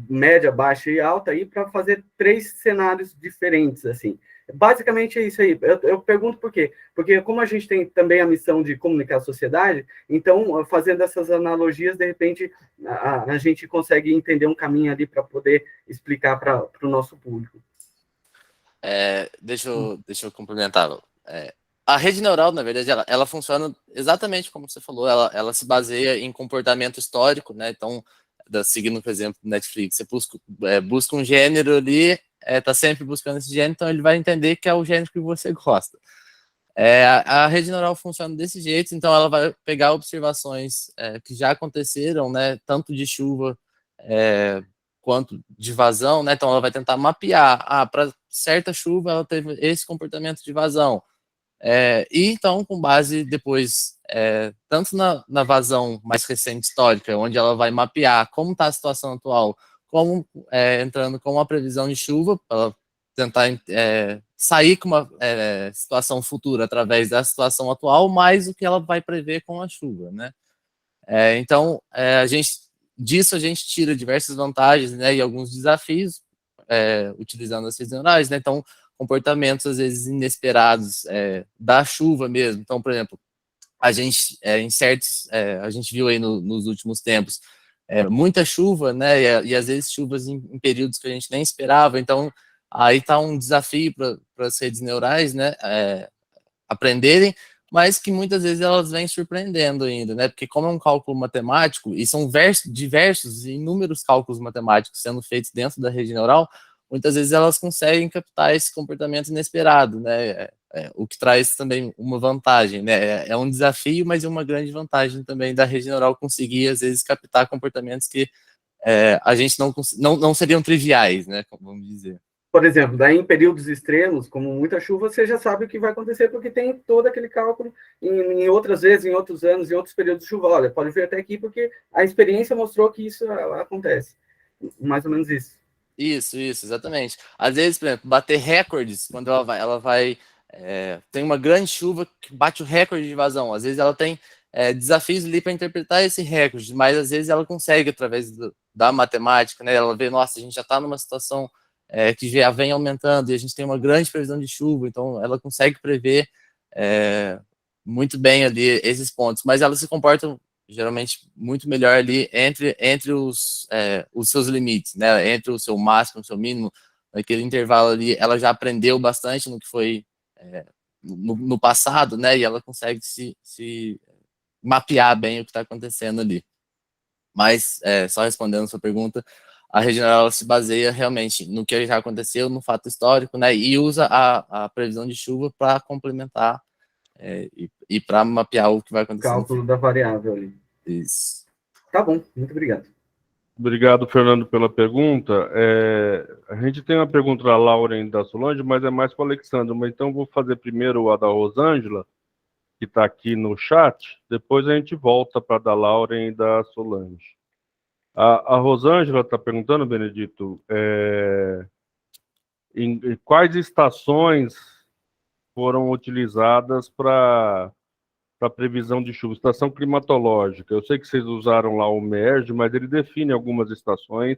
média, baixa e alta, aí para fazer 3 cenários diferentes, assim. Basicamente é isso aí. Eu pergunto por quê? Porque como a gente tem também a missão de comunicar a sociedade, então, fazendo essas analogias, de repente, a gente consegue entender um caminho ali para poder explicar para o nosso público. Deixa eu complementar. A rede neural, na verdade, ela funciona exatamente como você falou, ela se baseia em comportamento histórico, né? Então, seguindo, por exemplo, Netflix, você busca um gênero ali, tá sempre buscando esse gênero, então ele vai entender que é o gênero que você gosta. A rede neural funciona desse jeito, então ela vai pegar observações que já aconteceram, né? Tanto de chuva quanto de vazão, né? Então ela vai tentar mapear, para certa chuva ela teve esse comportamento de vazão. E então, com base depois, tanto na vazão mais recente histórica, onde ela vai mapear como está a situação atual, como entrando com uma previsão de chuva, para tentar sair com uma situação futura através da situação atual, mais o que ela vai prever com a chuva, né? Então, disso a gente tira diversas vantagens, né, e alguns desafios utilizando as redes neurais, né? Então, comportamentos às vezes inesperados da chuva mesmo. Então, por exemplo, a gente a gente viu aí nos últimos tempos muita chuva, né? E às vezes chuvas em períodos que a gente nem esperava. Então, aí está um desafio para as redes neurais, né? Aprenderem, mas que muitas vezes elas vêm surpreendendo ainda, né? Porque como é um cálculo matemático, e são diversos e inúmeros cálculos matemáticos sendo feitos dentro da rede neural, muitas vezes elas conseguem captar esse comportamento inesperado, né? O que traz também uma vantagem, né? É um desafio, mas é uma grande vantagem também da rede neural conseguir, às vezes, captar comportamentos que a gente não seriam triviais, né? Vamos dizer. Por exemplo, daí em períodos extremos, como muita chuva, você já sabe o que vai acontecer, porque tem todo aquele cálculo em outras vezes, em outros anos, em outros períodos de chuva. Olha, pode vir até aqui, porque a experiência mostrou que isso acontece. Mais ou menos isso. Isso, exatamente. Às vezes, por exemplo, bater recordes, quando ela vai tem uma grande chuva que bate o recorde de vazão. Às vezes ela tem desafios ali para interpretar esse recorde, mas às vezes ela consegue, através da matemática, né? Ela vê, nossa, a gente já está numa situação que já vem aumentando e a gente tem uma grande previsão de chuva, então ela consegue prever muito bem ali esses pontos, mas ela se comporta geralmente muito melhor ali entre os seus limites, né? Entre o seu máximo, o seu mínimo, naquele intervalo ali, ela já aprendeu bastante no que foi no passado, né? E ela consegue se mapear bem o que está acontecendo ali. Mas, só respondendo a sua pergunta, a rede neural se baseia realmente no que já aconteceu, no fato histórico, né? E usa a previsão de chuva para complementar e para mapear o que vai acontecer. Cálculo da variável ali. Isso. Tá bom, muito obrigado. Obrigado, Fernando, pela pergunta. A gente tem uma pergunta da Lauren da Solange, mas é mais para o Alexandre. Mas então vou fazer primeiro a da Rosângela, que está aqui no chat. Depois a gente volta para a da Lauren e da Solange. A Rosângela está perguntando, Benedito, em quais estações foram utilizadas para previsão de chuva, estação climatológica. Eu sei que vocês usaram lá o MERG, mas ele define algumas estações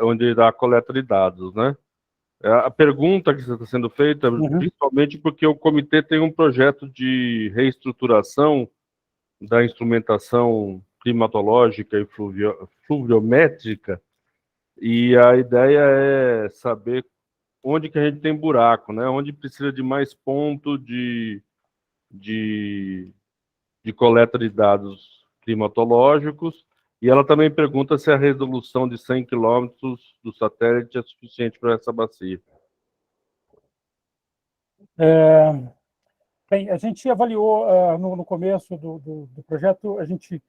onde dá a coleta de dados, né? A pergunta que está sendo feita, principalmente porque o comitê tem um projeto de reestruturação da instrumentação climatológica e fluviométrica, e a ideia é saber onde que a gente tem buraco, né? Onde precisa de mais ponto de coleta de dados climatológicos, e ela também pergunta se a resolução de 100 quilômetros do satélite é suficiente para essa bacia. Bem, a gente avaliou, no começo do projeto, a gente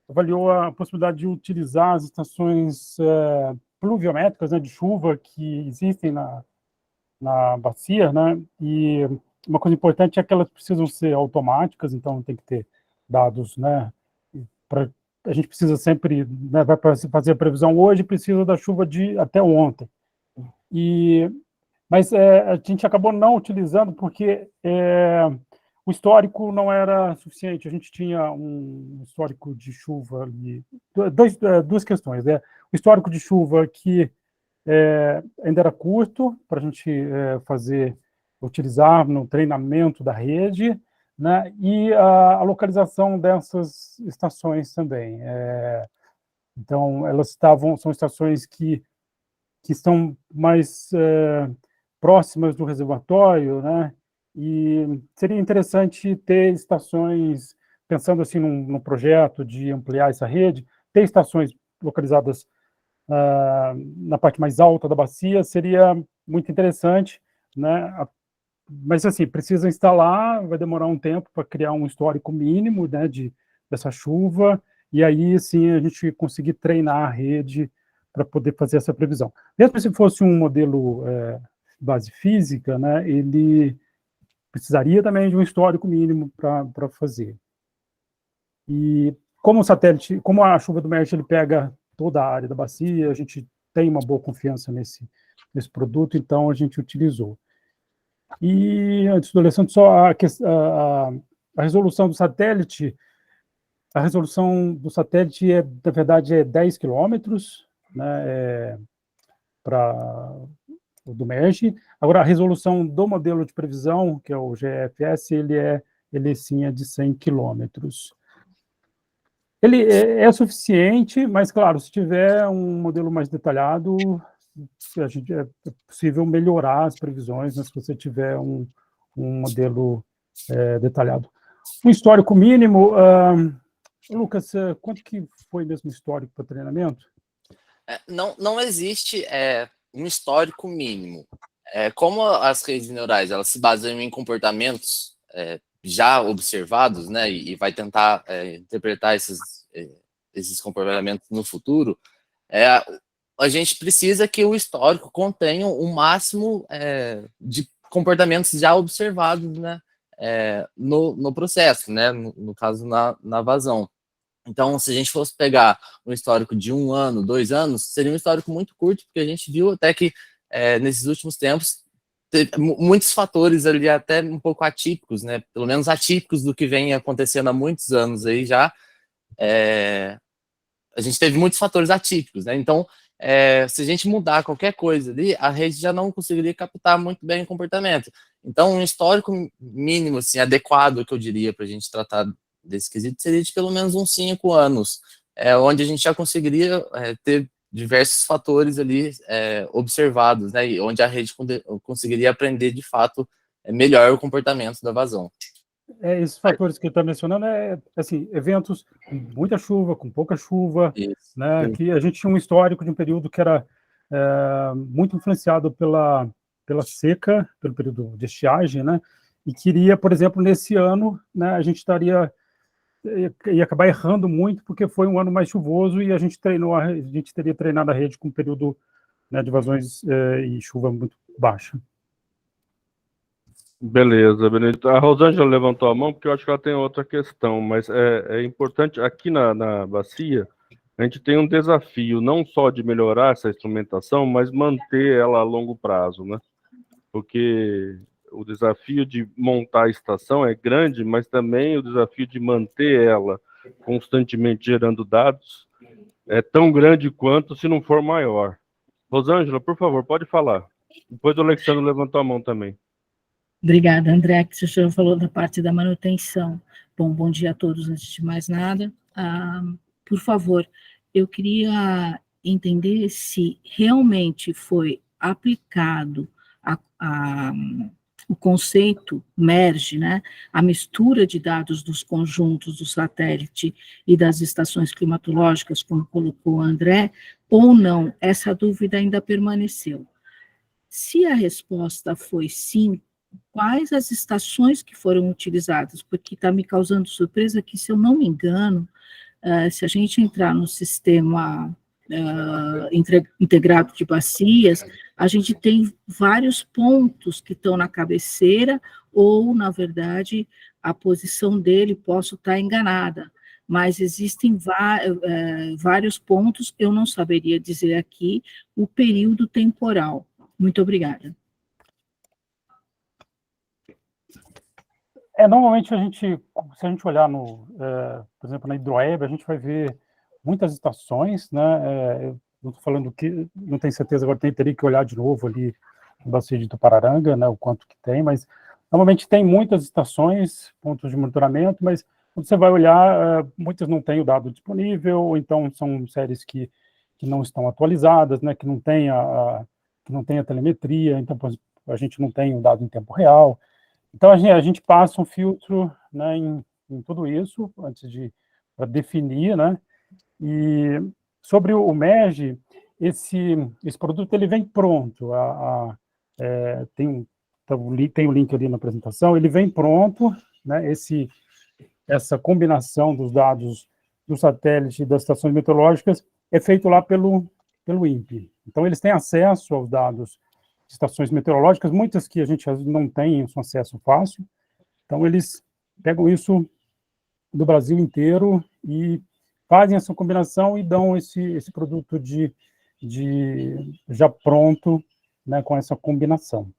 avaliou a possibilidade de utilizar as estações pluviométricas, né, de chuva que existem na bacia, né? E uma coisa importante é que elas precisam ser automáticas, então tem que ter dados, né? A gente precisa sempre, né, vai fazer a previsão hoje, precisa da chuva de até ontem. Mas a gente acabou não utilizando porque o histórico não era suficiente. A gente tinha um histórico de chuva ali. Duas questões, né? O histórico de chuva que ainda era curto para a gente utilizar no treinamento da rede, né? E a localização dessas estações também. Então, são estações que estão mais próximas do reservatório, né? E seria interessante ter estações, pensando assim num projeto de ampliar essa rede, ter estações localizadas na parte mais alta da bacia, seria muito interessante, né? Mas, assim, precisa instalar, vai demorar um tempo para criar um histórico mínimo, né, dessa chuva, e aí, sim, a gente conseguir treinar a rede para poder fazer essa previsão. Mesmo se fosse um modelo base física, né, ele precisaria também de um histórico mínimo para fazer. E como o satélite, como a chuva do MERGE, ele pega toda a área da bacia, a gente tem uma boa confiança nesse produto, então a gente utilizou. E, antes do Alessandro, só a resolução do satélite, a resolução do satélite, na verdade, é 10 quilômetros, né, para o do MERGE. Agora, a resolução do modelo de previsão, que é o GFS, ele sim é de 100 quilômetros. Ele é suficiente, mas, claro, se tiver um modelo mais detalhado, é possível melhorar as previsões, né, se você tiver um modelo detalhado. Um histórico mínimo, Lucas, quanto que foi mesmo o histórico para treinamento? Não existe um histórico mínimo. Como as redes neurais elas se baseiam em comportamentos já observados, né, e vai tentar interpretar esses comportamentos no futuro, a gente precisa que o histórico contenha o máximo de comportamentos já observados, né, no processo, né, no caso na vazão. Então, se a gente fosse pegar um histórico de 1 ano, 2 anos, seria um histórico muito curto, porque a gente viu até que nesses últimos tempos muitos fatores ali até um pouco atípicos, né? Pelo menos atípicos do que vem acontecendo há muitos anos aí já. A gente teve muitos fatores atípicos, né? Então, se a gente mudar qualquer coisa ali, a rede já não conseguiria captar muito bem o comportamento. Então, um histórico mínimo, assim, adequado, que eu diria, para a gente tratar desse quesito, seria de pelo menos uns 5 anos, onde a gente já conseguiria ter diversos fatores ali observados, né, e onde a rede conseguiria aprender de fato melhor o comportamento da vazão. Esses fatores que eu estou mencionando assim, eventos com muita chuva, com pouca chuva, né, que a gente tinha um histórico de um período que era muito influenciado pela seca, pelo período de estiagem, né, e queria, por exemplo, nesse ano, né, a gente ia acabar errando muito, porque foi um ano mais chuvoso e a gente teria treinado a rede com um período, né, de vazões e chuva muito baixa. Beleza, Benedito. A Rosângela levantou a mão porque eu acho que ela tem outra questão, mas é importante, aqui na bacia, a gente tem um desafio, não só de melhorar essa instrumentação, mas manter ela a longo prazo, né? Porque o desafio de montar a estação é grande, mas também o desafio de manter ela constantemente gerando dados é tão grande quanto, se não for maior. Rosângela, por favor, pode falar. Depois o Alexandre levantou a mão também. Obrigada, André, que o senhor falou da parte da manutenção. Bom dia a todos, antes de mais nada. Por favor, eu queria entender se realmente foi aplicado o conceito MERGE, né, a mistura de dados dos conjuntos do satélite e das estações climatológicas, como colocou o André, ou não, essa dúvida ainda permaneceu. Se a resposta foi sim, quais as estações que foram utilizadas? Porque está me causando surpresa que, se eu não me engano, se a gente entrar no sistema integrado de bacias, a gente tem vários pontos que estão na cabeceira, ou, na verdade, a posição dele, posso estar enganada, mas existem vários pontos, eu não saberia dizer aqui o período temporal. Muito obrigada. Normalmente, se a gente olhar, por exemplo, na Hidroeb, a gente vai ver muitas estações, né? Eu estou falando que não tenho certeza, agora teria que olhar de novo ali no bacia de Tupararanga, né, o quanto que tem, mas normalmente tem muitas estações, pontos de monitoramento, mas quando você vai olhar, muitas não têm o dado disponível, ou então são séries que não estão atualizadas, né, que não tem a telemetria, então a gente não tem o dado em tempo real. Então, a gente passa um filtro, né, em tudo isso, antes de definir, né? E sobre o MERGE, esse produto ele vem pronto. Tem o link ali na apresentação, ele vem pronto, né? Essa combinação dos dados do satélite e das estações meteorológicas é feito lá pelo INPE. Então, eles têm acesso aos dados de estações meteorológicas, muitas que a gente não tem esse acesso fácil. Então, eles pegam isso do Brasil inteiro e fazem essa combinação e dão esse produto já pronto, né, com essa combinação.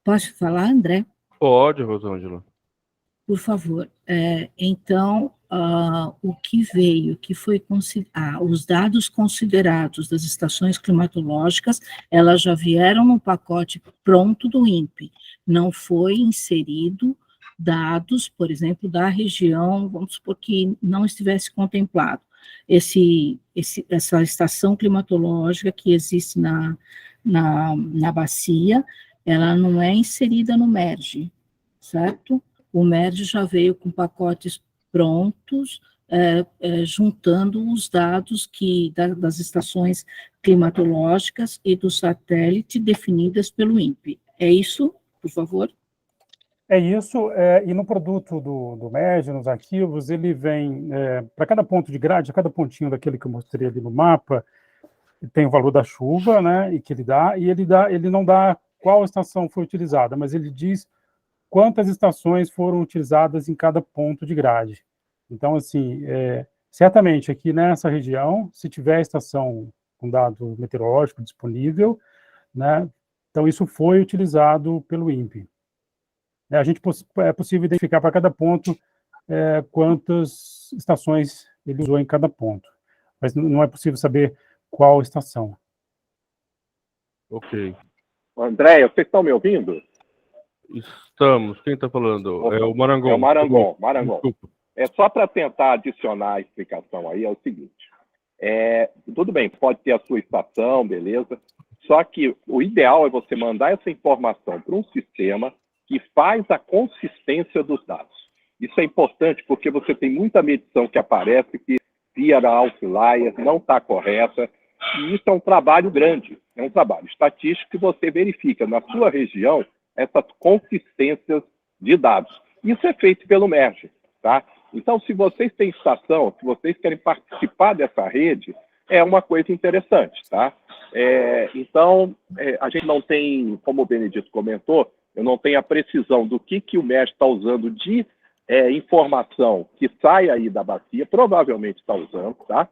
Posso falar, André? Pode, Rosângela. Por favor. Então, o que veio, que foi os dados considerados das estações climatológicas, elas já vieram no pacote pronto do INPE, não foi inserido dados, por exemplo, da região, vamos supor que não estivesse contemplado. Essa estação climatológica que existe na bacia, ela não é inserida no MERGE, certo? O MERGE já veio com pacotes prontos, juntando os dados das estações climatológicas e do satélite definidas pelo INPE. É isso, por favor? É isso, e no produto do MERGE, nos arquivos, ele vem, para cada ponto de grade, cada pontinho daquele que eu mostrei ali no mapa, tem o valor da chuva, né, e que ele não dá qual estação foi utilizada, mas ele diz quantas estações foram utilizadas em cada ponto de grade. Então, assim, certamente aqui nessa região, se tiver estação com dado meteorológico disponível, né, então isso foi utilizado pelo INPE. É possível identificar para cada ponto quantas estações ele usou em cada ponto, mas não é possível saber qual estação. Ok. André, vocês estão me ouvindo? Estamos. Quem está falando? É o Marangon. É o Marangon. Desculpa. Só para tentar adicionar a explicação aí, é o seguinte. Tudo bem, pode ter a sua estação, beleza, só que o ideal é você mandar essa informação para um sistema que faz a consistência dos dados. Isso é importante porque você tem muita medição que aparece que via outlier, não está correta, e isso é um trabalho grande, é um trabalho estatístico que você verifica na sua região essas consistências de dados. Isso é feito pelo MERGE, tá? Então, se vocês têm estação, se vocês querem participar dessa rede, é uma coisa interessante, tá? Então, a gente não tem, como o Benedito comentou, eu não tenho a precisão do que o MERGE está usando de informação que sai aí da bacia, provavelmente está usando, tá?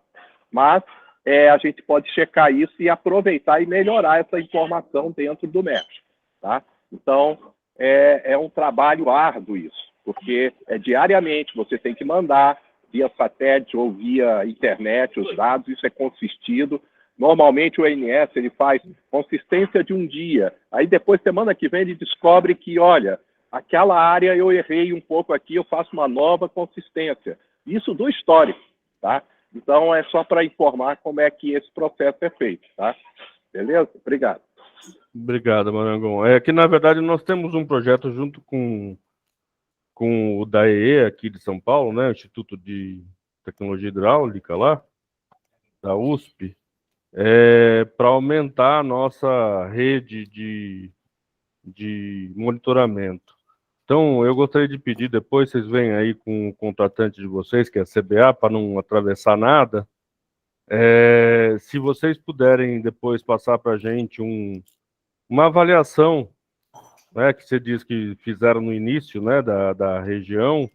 Mas a gente pode checar isso e aproveitar e melhorar essa informação dentro do MERGE, tá? Então, é um trabalho árduo isso, porque diariamente você tem que mandar via satélite ou via internet os dados, isso é consistido. Normalmente o ONS ele faz consistência de um dia, aí depois, semana que vem, ele descobre que, olha, aquela área eu errei um pouco aqui, eu faço uma nova consistência. Isso do histórico, tá? Então, é só para informar como é que esse processo é feito, tá? Beleza? Obrigado. Obrigado, Marangon. Que, na verdade, nós temos um projeto junto com o DAEE, aqui de São Paulo, né, o Instituto de Tecnologia Hidráulica lá, da USP, para aumentar a nossa rede de monitoramento. Então, eu gostaria de pedir, depois vocês vêm aí com o contratante de vocês, que é a CBA, para não atravessar nada, se vocês puderem depois passar para a gente uma avaliação, né, que você diz que fizeram no início, né, da região,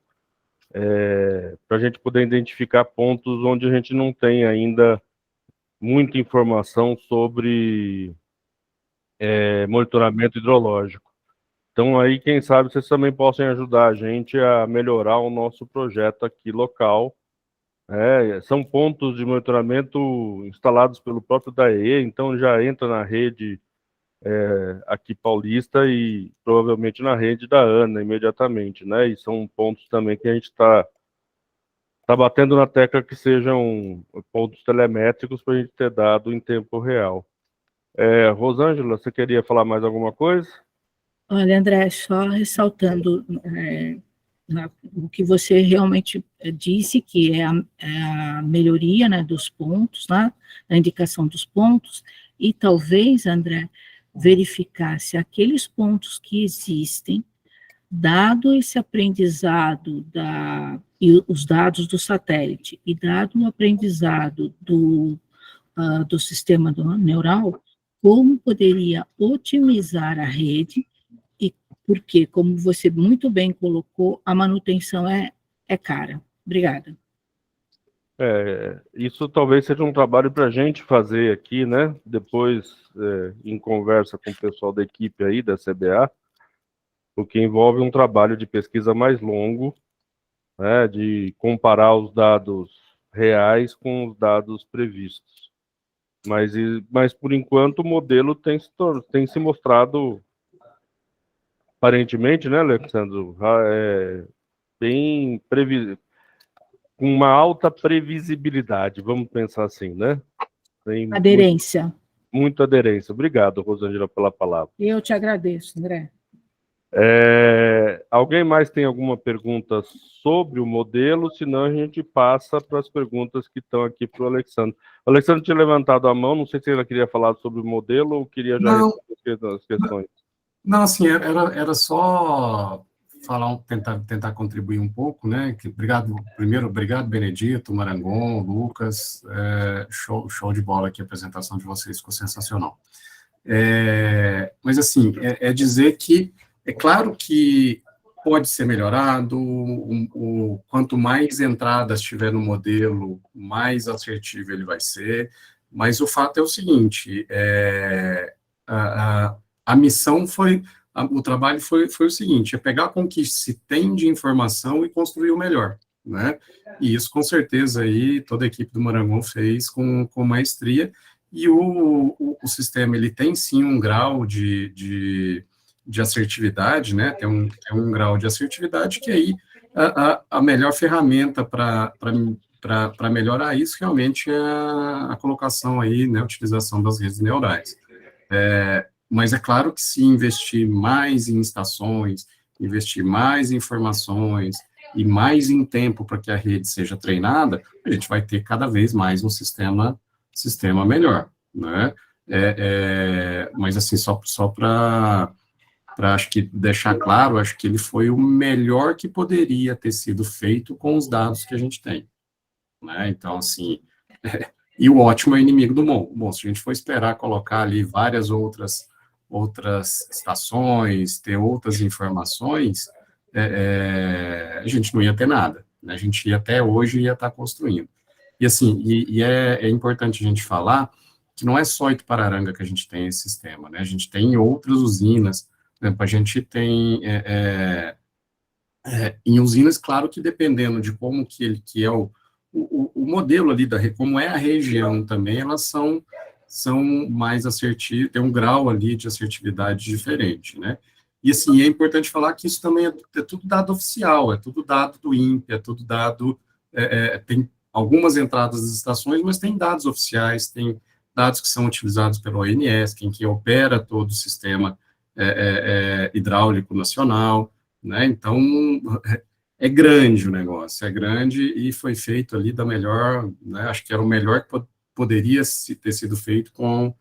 para a gente poder identificar pontos onde a gente não tem ainda muita informação sobre monitoramento hidrológico. Então, aí, quem sabe, vocês também possam ajudar a gente a melhorar o nosso projeto aqui local. São pontos de monitoramento instalados pelo próprio DAEE, então já entra na rede aqui paulista e provavelmente na rede da ANA imediatamente, né? E são pontos também que a gente está batendo na tecla que sejam pontos telemétricos para a gente ter dado em tempo real. Rosângela, você queria falar mais alguma coisa? Olha, André, só ressaltando o que você realmente disse, que é a melhoria, né, dos pontos, né, a indicação dos pontos, e talvez, André, verificar se aqueles pontos que existem, dado esse aprendizado e os dados do satélite, e dado o aprendizado do sistema neural, como poderia otimizar a rede, e porque, como você muito bem colocou, a manutenção é cara. Obrigada. Isso talvez seja um trabalho para a gente fazer aqui, né? Depois, em conversa com o pessoal da equipe aí, da CBA, porque envolve um trabalho de pesquisa mais longo, né? De comparar os dados reais com os dados previstos. Mas por enquanto, o modelo tem se mostrado, aparentemente, né, Alexandre, bem com uma alta previsibilidade, vamos pensar assim, né? Tem Aderência. Muita aderência. Obrigado, Rosângela, pela palavra. Eu te agradeço, André. Alguém mais tem alguma pergunta sobre o modelo? Senão a gente passa para as perguntas que estão aqui para o Alexandre. O Alexandre tinha levantado a mão, não sei se ele queria falar sobre o modelo ou queria já responder as questões. Não, assim, era só falar, tentar contribuir um pouco, né? Obrigado, Benedito, Marangon, Lucas, show de bola aqui, a apresentação de vocês ficou sensacional. Mas, assim, dizer que, é claro que pode ser melhorado, quanto mais entradas tiver no modelo, mais assertivo ele vai ser, mas o fato é o seguinte, a missão o trabalho foi o seguinte, pegar com o que se tem de informação e construir o melhor, né? E isso, com certeza, aí toda a equipe do Marangon fez com maestria, e o sistema, ele tem, sim, um grau de assertividade, né? Tem um grau de assertividade que aí a melhor ferramenta para melhorar isso realmente é a colocação aí, né, a utilização das redes neurais. Mas é claro que se investir mais em estações, investir mais em informações e mais em tempo para que a rede seja treinada, a gente vai ter cada vez mais um sistema melhor, né? Mas, assim, só para acho que deixar claro, acho que ele foi o melhor que poderia ter sido feito com os dados que a gente tem, né? Então, assim, e o ótimo é inimigo do bom. Bom, se a gente for esperar colocar ali várias outras estações, ter outras informações, a gente não ia ter nada, né? A gente até hoje ia estar construindo. E, assim, é importante a gente falar que não é só Itupararanga que a gente tem esse sistema, né? A gente tem outras usinas, por exemplo, a gente tem em usinas, claro que dependendo de como que é o modelo ali, como é a região também, elas são mais assertivas, tem um grau ali de assertividade diferente, né? E, assim, é importante falar que isso também é tudo dado oficial, é tudo dado do INPE, é tudo dado, tem algumas entradas das estações, mas tem dados oficiais, tem dados que são utilizados pelo ONS, que opera todo o sistema hidráulico nacional, né? Então, é grande o negócio, é grande e foi feito ali da melhor, né? Acho que era o melhor que poderia ter sido feito com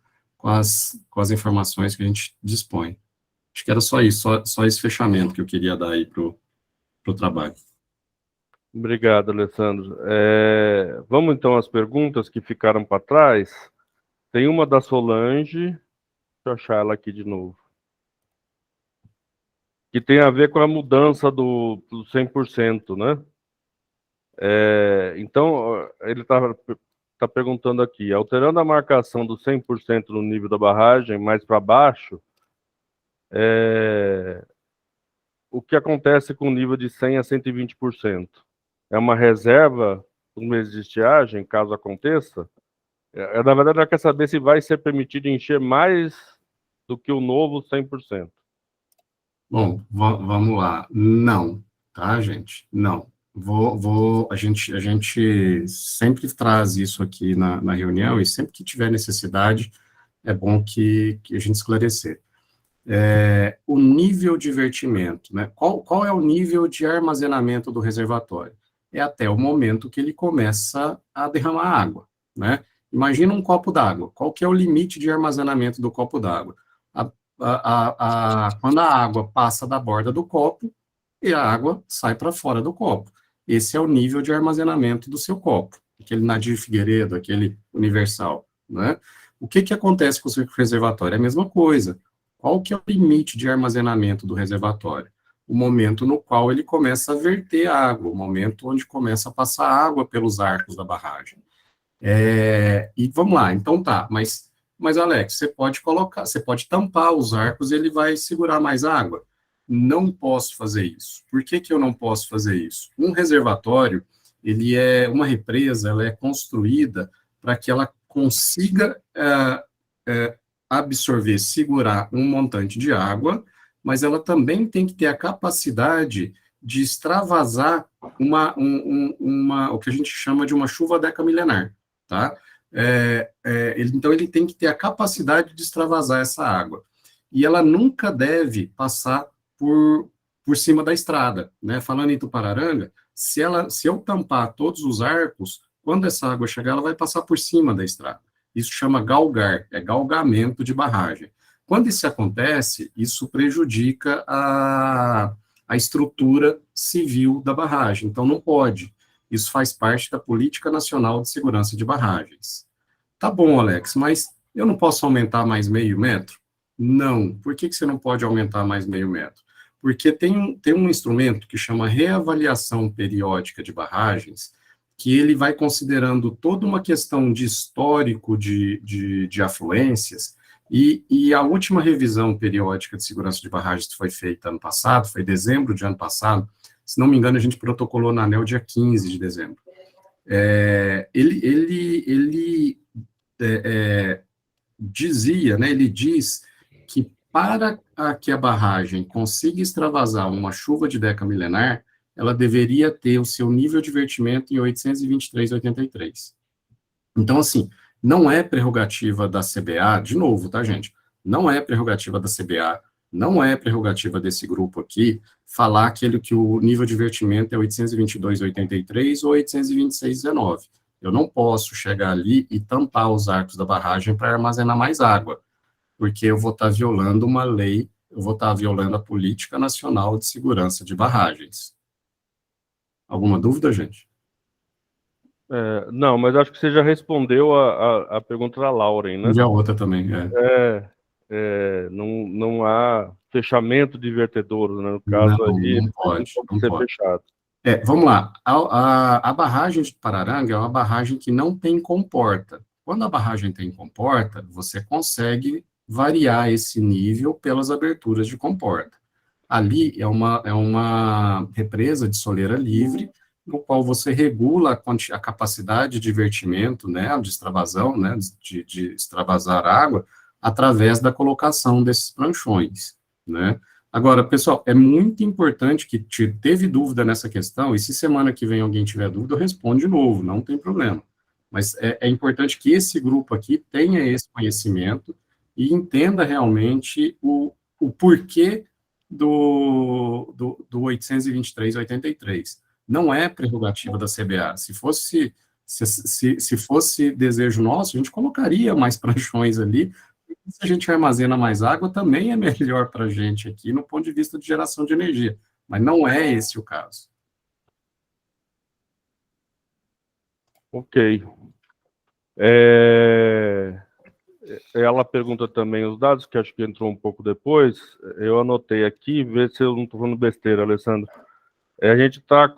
as informações que a gente dispõe. Acho que era só isso, só esse fechamento que eu queria dar aí para o trabalho. Obrigado, Alessandro. Vamos, então, às perguntas que ficaram para trás. Tem uma da Solange, deixa eu achar ela aqui de novo, que tem a ver com a mudança do 100%, né? Então, ele está perguntando aqui, alterando a marcação do 100% no nível da barragem mais para baixo, o que acontece com o nível de 100% a 120%? É uma reserva no mês de estiagem, caso aconteça? Na verdade, ela quer saber se vai ser permitido encher mais do que o novo 100%. Bom, vamos lá. Não, tá, gente? Não. A gente sempre traz isso aqui na reunião e sempre que tiver necessidade, é bom que a gente esclarecer. o nível de vertimento, né? Qual é o nível de armazenamento do reservatório? É até o momento que ele começa a derramar água, né? Imagina um copo d'água. Qual que é o limite de armazenamento do copo d'água? Quando a água passa da borda do copo, e a água sai para fora do copo. Esse é o nível de armazenamento do seu copo, aquele Nadir Figueiredo, aquele universal, né? O que acontece com o seu reservatório? É a mesma coisa. Qual que é o limite de armazenamento do reservatório? O momento no qual ele começa a verter água, o momento onde começa a passar água pelos arcos da barragem. E vamos lá, então tá, mas Alex, você pode tampar os arcos e ele vai segurar mais água? Não posso fazer isso. Por que eu não posso fazer isso? Um reservatório, uma represa, ela é construída para que ela consiga absorver, segurar um montante de água, mas ela também tem que ter a capacidade de extravasar o que a gente chama de uma chuva decamilenar, tá? Então, ele tem que ter a capacidade de extravasar essa água. E ela nunca deve passar por cima da estrada, né? Falando em Tupararanga, se eu tampar todos os arcos, quando essa água chegar, ela vai passar por cima da estrada. Isso chama galgar, é galgamento de barragem. Quando isso acontece, isso prejudica a estrutura civil da barragem, então não pode. Isso faz parte da Política Nacional de Segurança de Barragens. Tá bom, Alex, mas eu não posso aumentar mais meio metro? Não. Por que você não pode aumentar mais meio metro? Porque tem um instrumento que chama reavaliação periódica de barragens, que ele vai considerando toda uma questão de histórico de afluências, e a última revisão periódica de segurança de barragens que foi feita ano passado, foi dezembro de ano passado, se não me engano, a gente protocolou na ANEEL dia 15 de dezembro. Ele dizia, né, ele diz que para que a barragem consiga extravasar uma chuva de decamilenar, ela deveria ter o seu nível de vertimento em 823,83. Então, assim, não é prerrogativa da CBA, de novo, tá, gente? Não é prerrogativa da CBA, não é prerrogativa desse grupo aqui, falar que o nível de vertimento é 822,83 ou 826,19. Eu não posso chegar ali e tampar os arcos da barragem para armazenar mais água, porque eu vou estar violando uma lei, eu vou estar violando a Política Nacional de Segurança de Barragens. Alguma dúvida, gente? Não, mas acho que você já respondeu a pergunta da Lauren, né? E a outra também, não há fechamento de vertedouros, né? No caso ali, não pode ser fechado. Vamos lá, a barragem de Tupararanga é uma barragem que não tem comporta. Quando a barragem tem comporta, você consegue variar esse nível pelas aberturas de comporta. Ali é uma represa de soleira livre, no qual você regula a capacidade de vertimento, né, de extravasão, né, de extravasar água, através da colocação desses pranchões, né. Agora, pessoal, é muito importante que teve dúvida nessa questão, e se semana que vem alguém tiver dúvida, eu respondo de novo, não tem problema. Mas é importante que esse grupo aqui tenha esse conhecimento e entenda realmente o porquê do 823,83. Não é prerrogativa da CBA. Se fosse desejo nosso, a gente colocaria mais pranchões ali. Se a gente armazena mais água, também é melhor para a gente aqui, no ponto de vista de geração de energia. Mas não é esse o caso. Ok. Ela pergunta também os dados, que acho que entrou um pouco depois. Eu anotei aqui, vê se eu não estou falando besteira, Alessandro. A gente está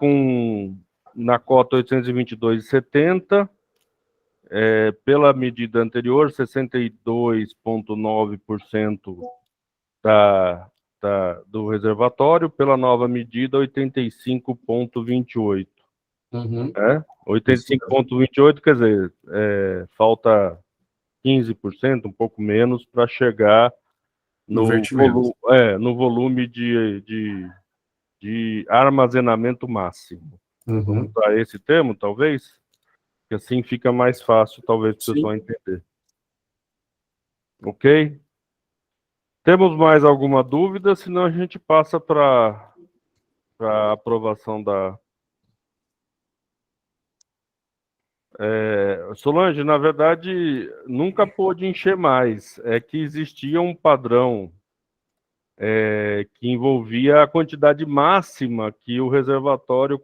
na cota 822,70, pela medida anterior, 62,9% do reservatório, pela nova medida, 85,28%. 85,28%, quer dizer, falta 15%, um pouco menos, para chegar no volume de armazenamento máximo. Vamos usar esse termo, talvez? Que assim fica mais fácil, talvez, para o pessoal entender. Ok? Temos mais alguma dúvida? Senão a gente passa para a aprovação da... Solange, na verdade, nunca pôde encher mais. É que existia um padrão que envolvia a quantidade máxima que o reservatório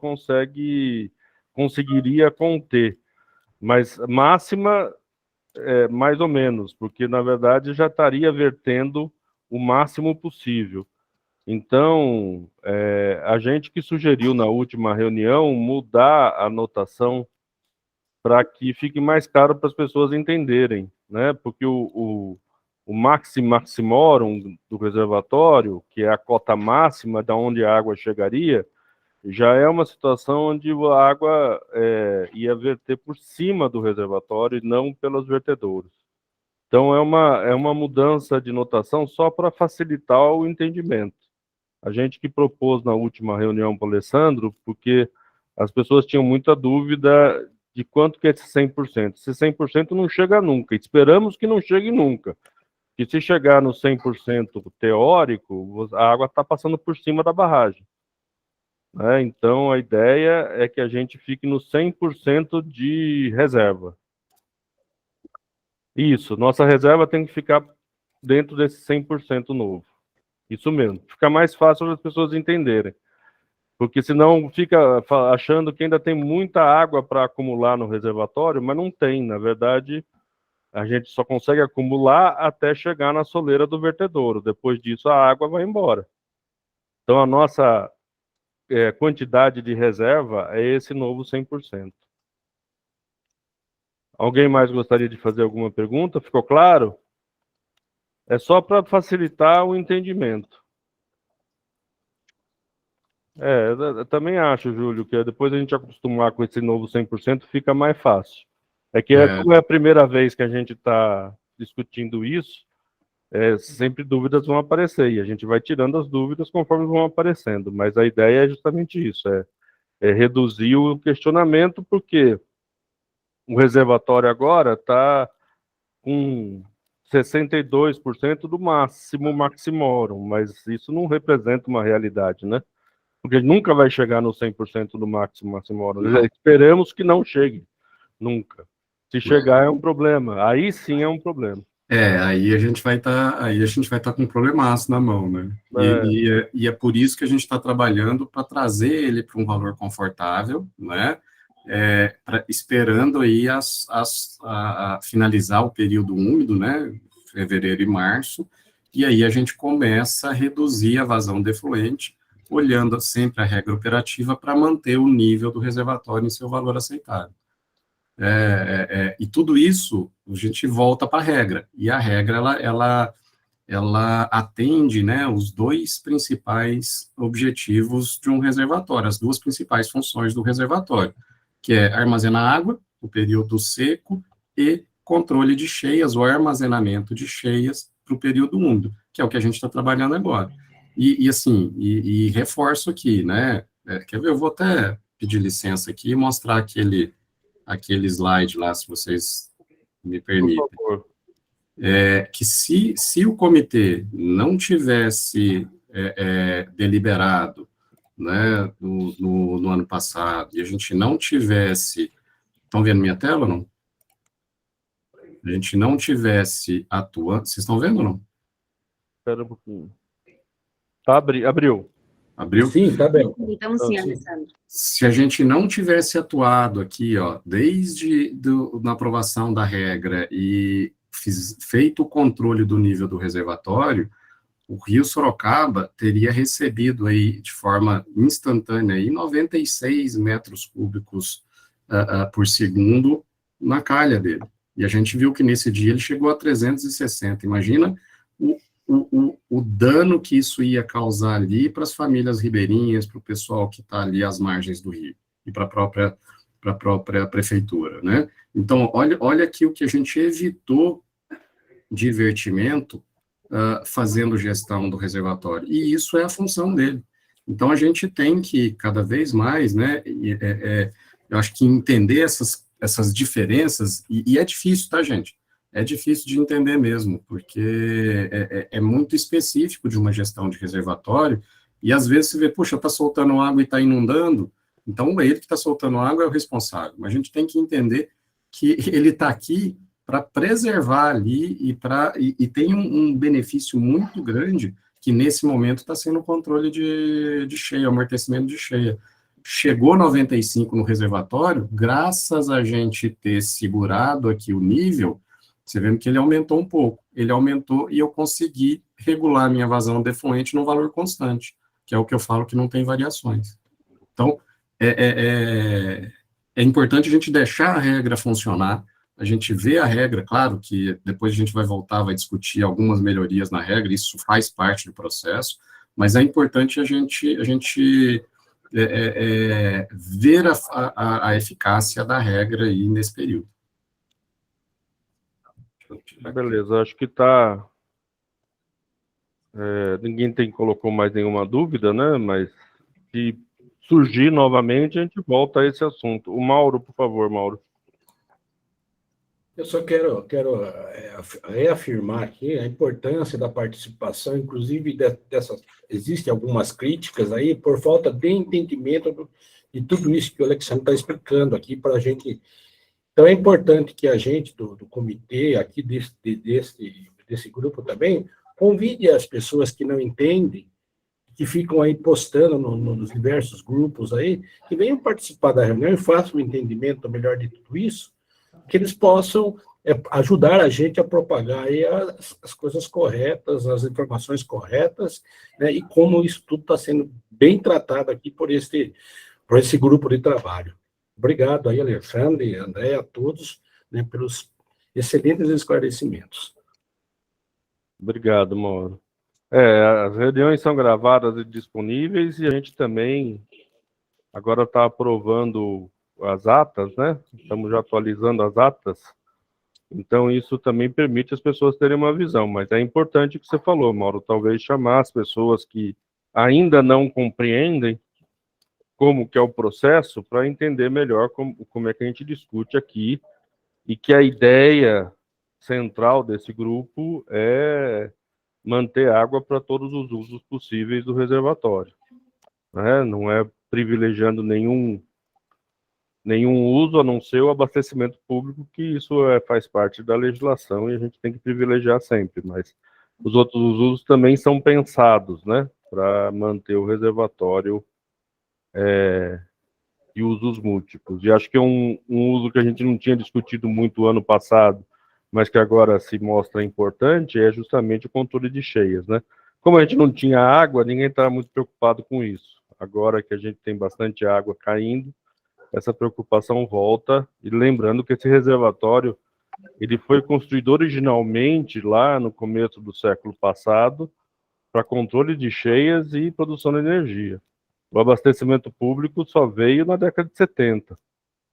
conseguiria conter. Mas máxima, mais ou menos, porque, na verdade, já estaria vertendo o máximo possível. Então, a gente que sugeriu na última reunião mudar a notação para que fique mais claro para as pessoas entenderem, né? Porque o maximorum do reservatório, que é a cota máxima da onde a água chegaria, já é uma situação onde a água ia verter por cima do reservatório e não pelos vertedouros. Então, é uma mudança de notação só para facilitar o entendimento. A gente que propôs na última reunião para o Alessandro, porque as pessoas tinham muita dúvida de quanto que é esse 100%. Esse 100% não chega nunca, esperamos que não chegue nunca. Que se chegar no 100% teórico, a água está passando por cima da barragem. Então, a ideia é que a gente fique no 100% de reserva. Isso, nossa reserva tem que ficar dentro desse 100% novo. Isso mesmo, fica mais fácil para as pessoas entenderem. Porque senão fica achando que ainda tem muita água para acumular no reservatório, mas não tem. Na verdade, a gente só consegue acumular até chegar na soleira do vertedouro. Depois disso, a água vai embora. Então, a nossa quantidade de reserva é esse novo 100%. Alguém mais gostaria de fazer alguma pergunta? Ficou claro? É só para facilitar o entendimento. Eu também acho, Júlio, que depois a gente acostumar com esse novo 100% fica mais fácil. Como é a primeira vez que a gente está discutindo isso, sempre dúvidas vão aparecer, e a gente vai tirando as dúvidas conforme vão aparecendo, mas a ideia é justamente isso, reduzir o questionamento, porque o reservatório agora está com 62% do maximorum, mas isso não representa uma realidade, né? Porque nunca vai chegar no 100% do maximorum. Esperamos que não chegue, nunca. Se chegar é um problema, aí sim é um problema. Aí a gente vai estar com um problemaço na mão, né? E é por isso que a gente está trabalhando para trazer ele para um valor confortável, né? Esperando aí a finalizar o período úmido, né? Fevereiro e março, e aí a gente começa a reduzir a vazão defluente, olhando sempre a regra operativa para manter o nível do reservatório em seu valor aceitável. E tudo isso, a gente volta para a regra, e a regra, ela atende, né, os dois principais objetivos de um reservatório, as duas principais funções do reservatório, que é armazenar água, no período seco, e controle de cheias, ou armazenamento de cheias para o período úmido, que é o que a gente está trabalhando agora. E reforço aqui, né, quer ver, eu vou até pedir licença aqui e mostrar aquele slide lá, se vocês me permitem. Por favor. Que se o comitê não tivesse deliberado, né, no ano passado, e a gente não tivesse... Estão vendo minha tela ou não? A gente não tivesse atuando... Vocês estão vendo ou não? Espera um pouquinho. Tá, abriu. Abriu? Sim, tá bem. Então, sim, Alessandro. Se a gente não tivesse atuado aqui, ó, desde na aprovação da regra e feito o controle do nível do reservatório, o Rio Sorocaba teria recebido aí, de forma instantânea, aí, 96 metros cúbicos por segundo na calha dele. E a gente viu que nesse dia ele chegou a 360. Imagina o dano que isso ia causar ali para as famílias ribeirinhas, para o pessoal que está ali às margens do rio, e para a própria prefeitura, né? Então, olha aqui o que a gente evitou de divertimento fazendo gestão do reservatório, e isso é a função dele. Então, a gente tem que, cada vez mais, né, eu acho que entender essas diferenças, e é difícil, tá, gente? é difícil de entender mesmo, porque é muito específico de uma gestão de reservatório, e às vezes você vê, puxa, está soltando água e está inundando, então ele que está soltando água é o responsável. Mas a gente tem que entender que ele está aqui para preservar ali e tem um benefício muito grande que nesse momento está sendo o controle de cheia, amortecimento de cheia. Chegou 95 no reservatório, graças a gente ter segurado aqui o nível, você vendo que ele aumentou um pouco. Ele aumentou e eu consegui regular minha vazão defluente no valor constante, que é o que eu falo que não tem variações. Então, é importante a gente deixar a regra funcionar, a gente vê a regra, claro que depois a gente vai voltar, vai discutir algumas melhorias na regra, isso faz parte do processo, mas é importante a gente ver a eficácia da regra aí nesse período. Beleza, acho que tá... ninguém colocou mais nenhuma dúvida, né? Mas se surgir novamente, a gente volta a esse assunto. O Mauro, por favor, Mauro. Eu só quero reafirmar aqui a importância da participação, inclusive existem algumas críticas aí por falta de entendimento de tudo isso que o Alexandre está explicando aqui para a gente. Então, é importante que a gente, do comitê, aqui desse grupo também, convide as pessoas que não entendem, que ficam aí postando nos diversos grupos aí, que venham participar da reunião e façam um entendimento melhor de tudo isso, que eles possam ajudar a gente a propagar aí as coisas corretas, as informações corretas, né, e como isso tudo está sendo bem tratado aqui por esse grupo de trabalho. Obrigado aí, Alexandre, André, a todos, né, pelos excelentes esclarecimentos. Obrigado, Mauro. As reuniões são gravadas e disponíveis, e a gente também agora está aprovando as atas, né? Estamos já atualizando as atas, então isso também permite as pessoas terem uma visão, mas é importante o que você falou, Mauro, talvez chamar as pessoas que ainda não compreendem como que é o processo, para entender melhor como é que a gente discute aqui, e que a ideia central desse grupo é manter água para todos os usos possíveis do reservatório, né? Não é privilegiando nenhum uso, a não ser o abastecimento público, que isso faz parte da legislação e a gente tem que privilegiar sempre, mas os outros usos também são pensados, né, para manter o reservatório de usos múltiplos. E acho que um uso que a gente não tinha discutido muito ano passado, mas que agora se mostra importante, é justamente o controle de cheias, né? Como a gente não tinha água, ninguém estava muito preocupado com isso. Agora que a gente tem bastante água caindo, essa preocupação volta, e lembrando que esse reservatório, ele foi construído originalmente lá no começo do século passado para controle de cheias e produção de energia. O abastecimento público só veio na década de 70,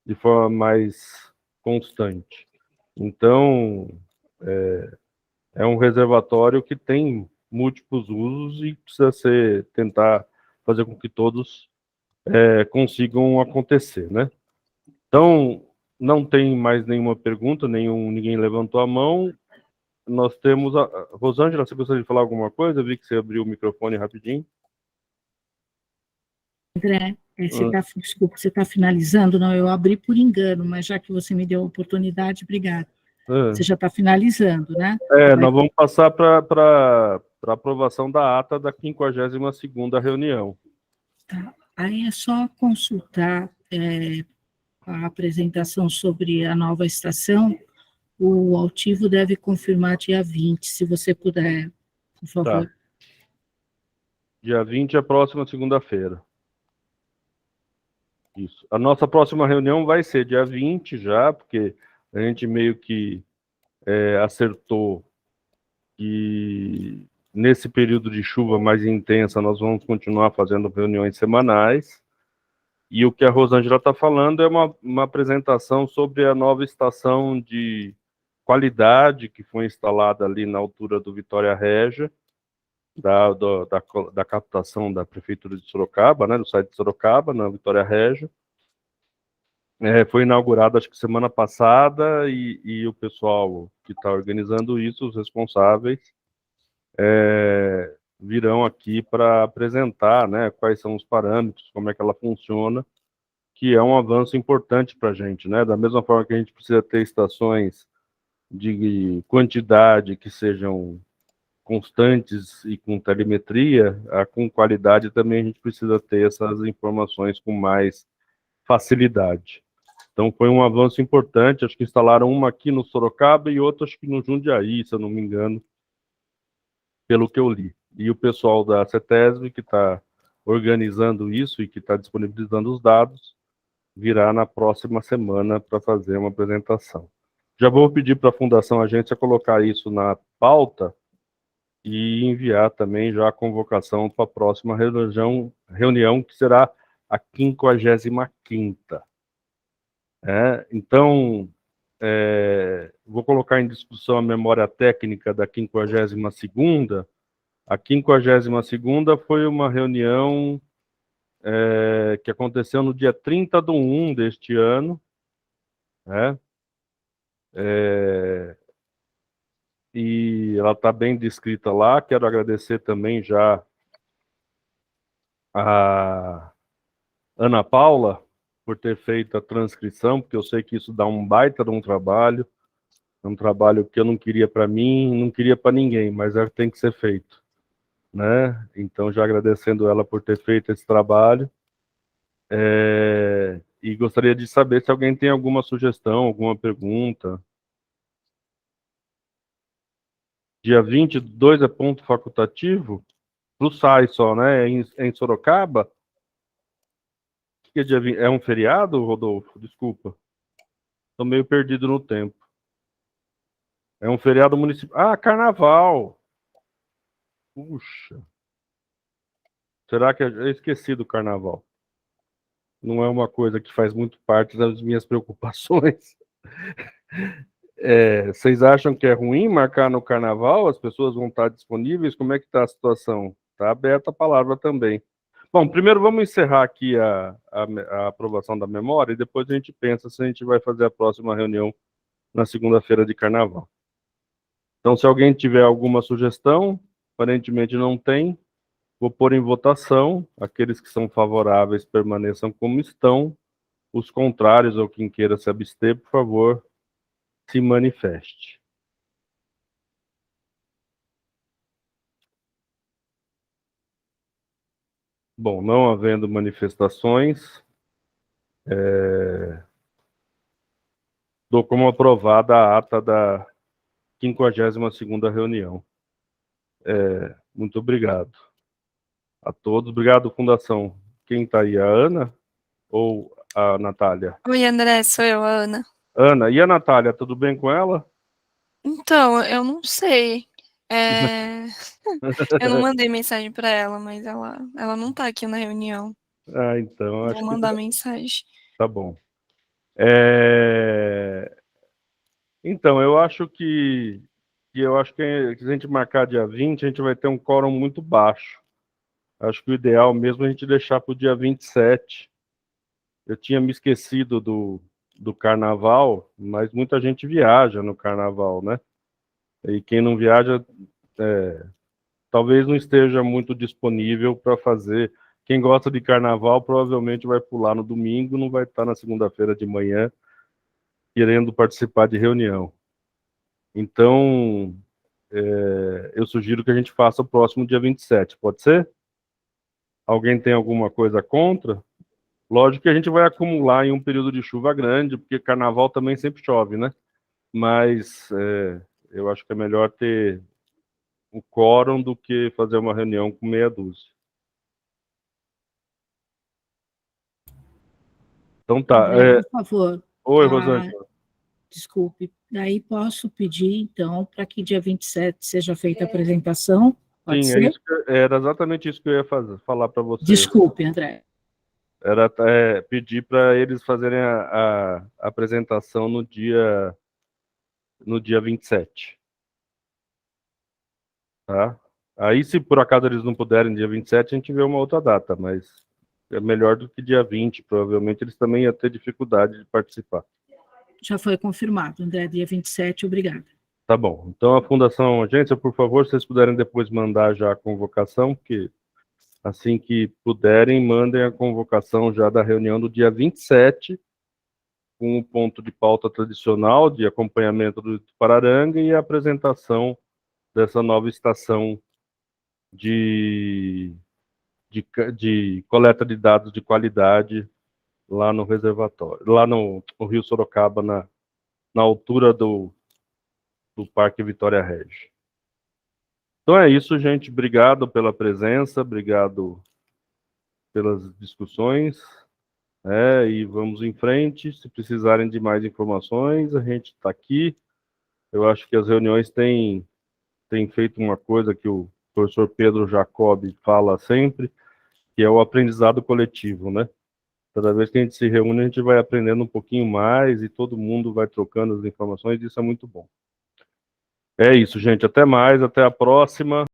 de forma mais constante. Então, é um reservatório que tem múltiplos usos e precisa tentar fazer com que todos consigam acontecer, né? Então, não tem mais nenhuma pergunta, ninguém levantou a mão. Nós temos a Rosângela, você gostaria de falar alguma coisa? Eu vi que você abriu o microfone rapidinho. André, desculpa, você está finalizando? Não, eu abri por engano, mas já que você me deu a oportunidade, obrigada. Você já está finalizando, né? Nós vamos passar para aprovação da ata da 52ª reunião. Tá. Aí é só consultar a apresentação sobre a nova estação. O altivo deve confirmar dia 20, se você puder, por favor. Tá. Dia 20 é a próxima segunda-feira. Isso. A nossa próxima reunião vai ser dia 20 já, porque a gente meio que acertou que nesse período de chuva mais intensa nós vamos continuar fazendo reuniões semanais. E o que a Rosângela está falando é uma apresentação sobre a nova estação de qualidade que foi instalada ali na altura do Vitória Régia, da captação da Prefeitura de Sorocaba, né, do site de Sorocaba, na Vitória Régia. Foi inaugurado, acho que semana passada, e o pessoal que está organizando isso, os responsáveis, virão aqui para apresentar, né, quais são os parâmetros, como é que ela funciona, que é um avanço importante para a gente, né? Da mesma forma que a gente precisa ter estações de quantidade que sejam constantes e com telemetria, com qualidade também a gente precisa ter essas informações com mais facilidade. Então foi um avanço importante, acho que instalaram uma aqui no Sorocaba e outra acho que no Jundiaí, se eu não me engano, pelo que eu li. E o pessoal da CETESB, que está organizando isso e que está disponibilizando os dados, virá na próxima semana para fazer uma apresentação. Já vou pedir para a Fundação Agência colocar isso na pauta e enviar também já a convocação para a próxima reunião, que será a 55ª. Então, vou colocar em discussão a memória técnica da 52ª. A 52ª foi uma reunião que aconteceu no dia 30/1 deste ano, né? E ela está bem descrita lá. Quero agradecer também já a Ana Paula por ter feito a transcrição, porque eu sei que isso dá um baita de um trabalho, é um trabalho que eu não queria para mim, não queria para ninguém, mas tem que ser feito, né? Então, já agradecendo ela por ter feito esse trabalho, e gostaria de saber se alguém tem alguma sugestão, alguma pergunta. Dia 22 é ponto facultativo? Pro SAI só, né? Em Sorocaba? O que é dia 20? É um feriado, Rodolfo? Desculpa. Estou meio perdido no tempo. É um feriado municipal. Ah, carnaval! Puxa. Será que eu esqueci do carnaval? Não é uma coisa que faz muito parte das minhas preocupações. Vocês acham que é ruim marcar no carnaval? As pessoas vão estar disponíveis? Como é que está a situação? Está aberta a palavra também. Bom, primeiro vamos encerrar aqui a aprovação da memória e depois a gente pensa se a gente vai fazer a próxima reunião na segunda-feira de carnaval. Então, se alguém tiver alguma sugestão, aparentemente não tem, vou pôr em votação. Aqueles que são favoráveis permaneçam como estão. Os contrários ou quem queira se abster, por favor, se manifeste. Bom, não havendo manifestações, dou como aprovada a ata da 52ª reunião. Muito obrigado a todos. Obrigado, Fundação. Quem está aí? A Ana ou a Natália? Oi, André, sou eu, a Ana. Ana, e a Natália, tudo bem com ela? Então, eu não sei. Eu não mandei mensagem para ela, mas ela não está aqui na reunião. Então, acho que... Vou mandar mensagem. Tá bom. Então, eu acho que se a gente marcar dia 20, a gente vai ter um quórum muito baixo. Acho que o ideal mesmo é a gente deixar para o dia 27. Eu tinha me esquecido do carnaval, mas muita gente viaja no carnaval, né? E quem não viaja, talvez não esteja muito disponível para fazer. Quem gosta de carnaval provavelmente vai pular no domingo, não vai estar na segunda-feira de manhã querendo participar de reunião. Então, eu sugiro que a gente faça o próximo dia 27, pode ser? Alguém tem alguma coisa contra? Lógico que a gente vai acumular em um período de chuva grande, porque carnaval também sempre chove, né? Mas eu acho que é melhor ter o quórum do que fazer uma reunião com meia dúzia. Então tá. Por favor. Oi, Rosângela. Desculpe. Daí posso pedir, então, para que dia 27 seja feita a apresentação? Pode ser? Era exatamente isso que eu ia falar para você. Desculpe, André. Era pedir para eles fazerem a apresentação no dia 27. Tá? Aí, se por acaso eles não puderem dia 27, a gente vê uma outra data, mas é melhor do que dia 20, provavelmente eles também iam ter dificuldade de participar. Já foi confirmado, André, dia 27, obrigada. Tá bom. Então, a Fundação Agência, por favor, se vocês puderem depois mandar já a convocação, porque assim que puderem, mandem a convocação já da reunião do dia 27, com o ponto de pauta tradicional de acompanhamento do Pararanga e a apresentação dessa nova estação de coleta de dados de qualidade lá no reservatório, lá no Rio Sorocaba, na altura do Parque Vitória Regia. Então é isso, gente. Obrigado pela presença, obrigado pelas discussões. E vamos em frente. Se precisarem de mais informações, a gente está aqui. Eu acho que as reuniões têm feito uma coisa que o professor Pedro Jacob fala sempre, que é o aprendizado coletivo, né? Cada vez que a gente se reúne, a gente vai aprendendo um pouquinho mais e todo mundo vai trocando as informações, e isso é muito bom. É isso, gente. Até mais, até a próxima.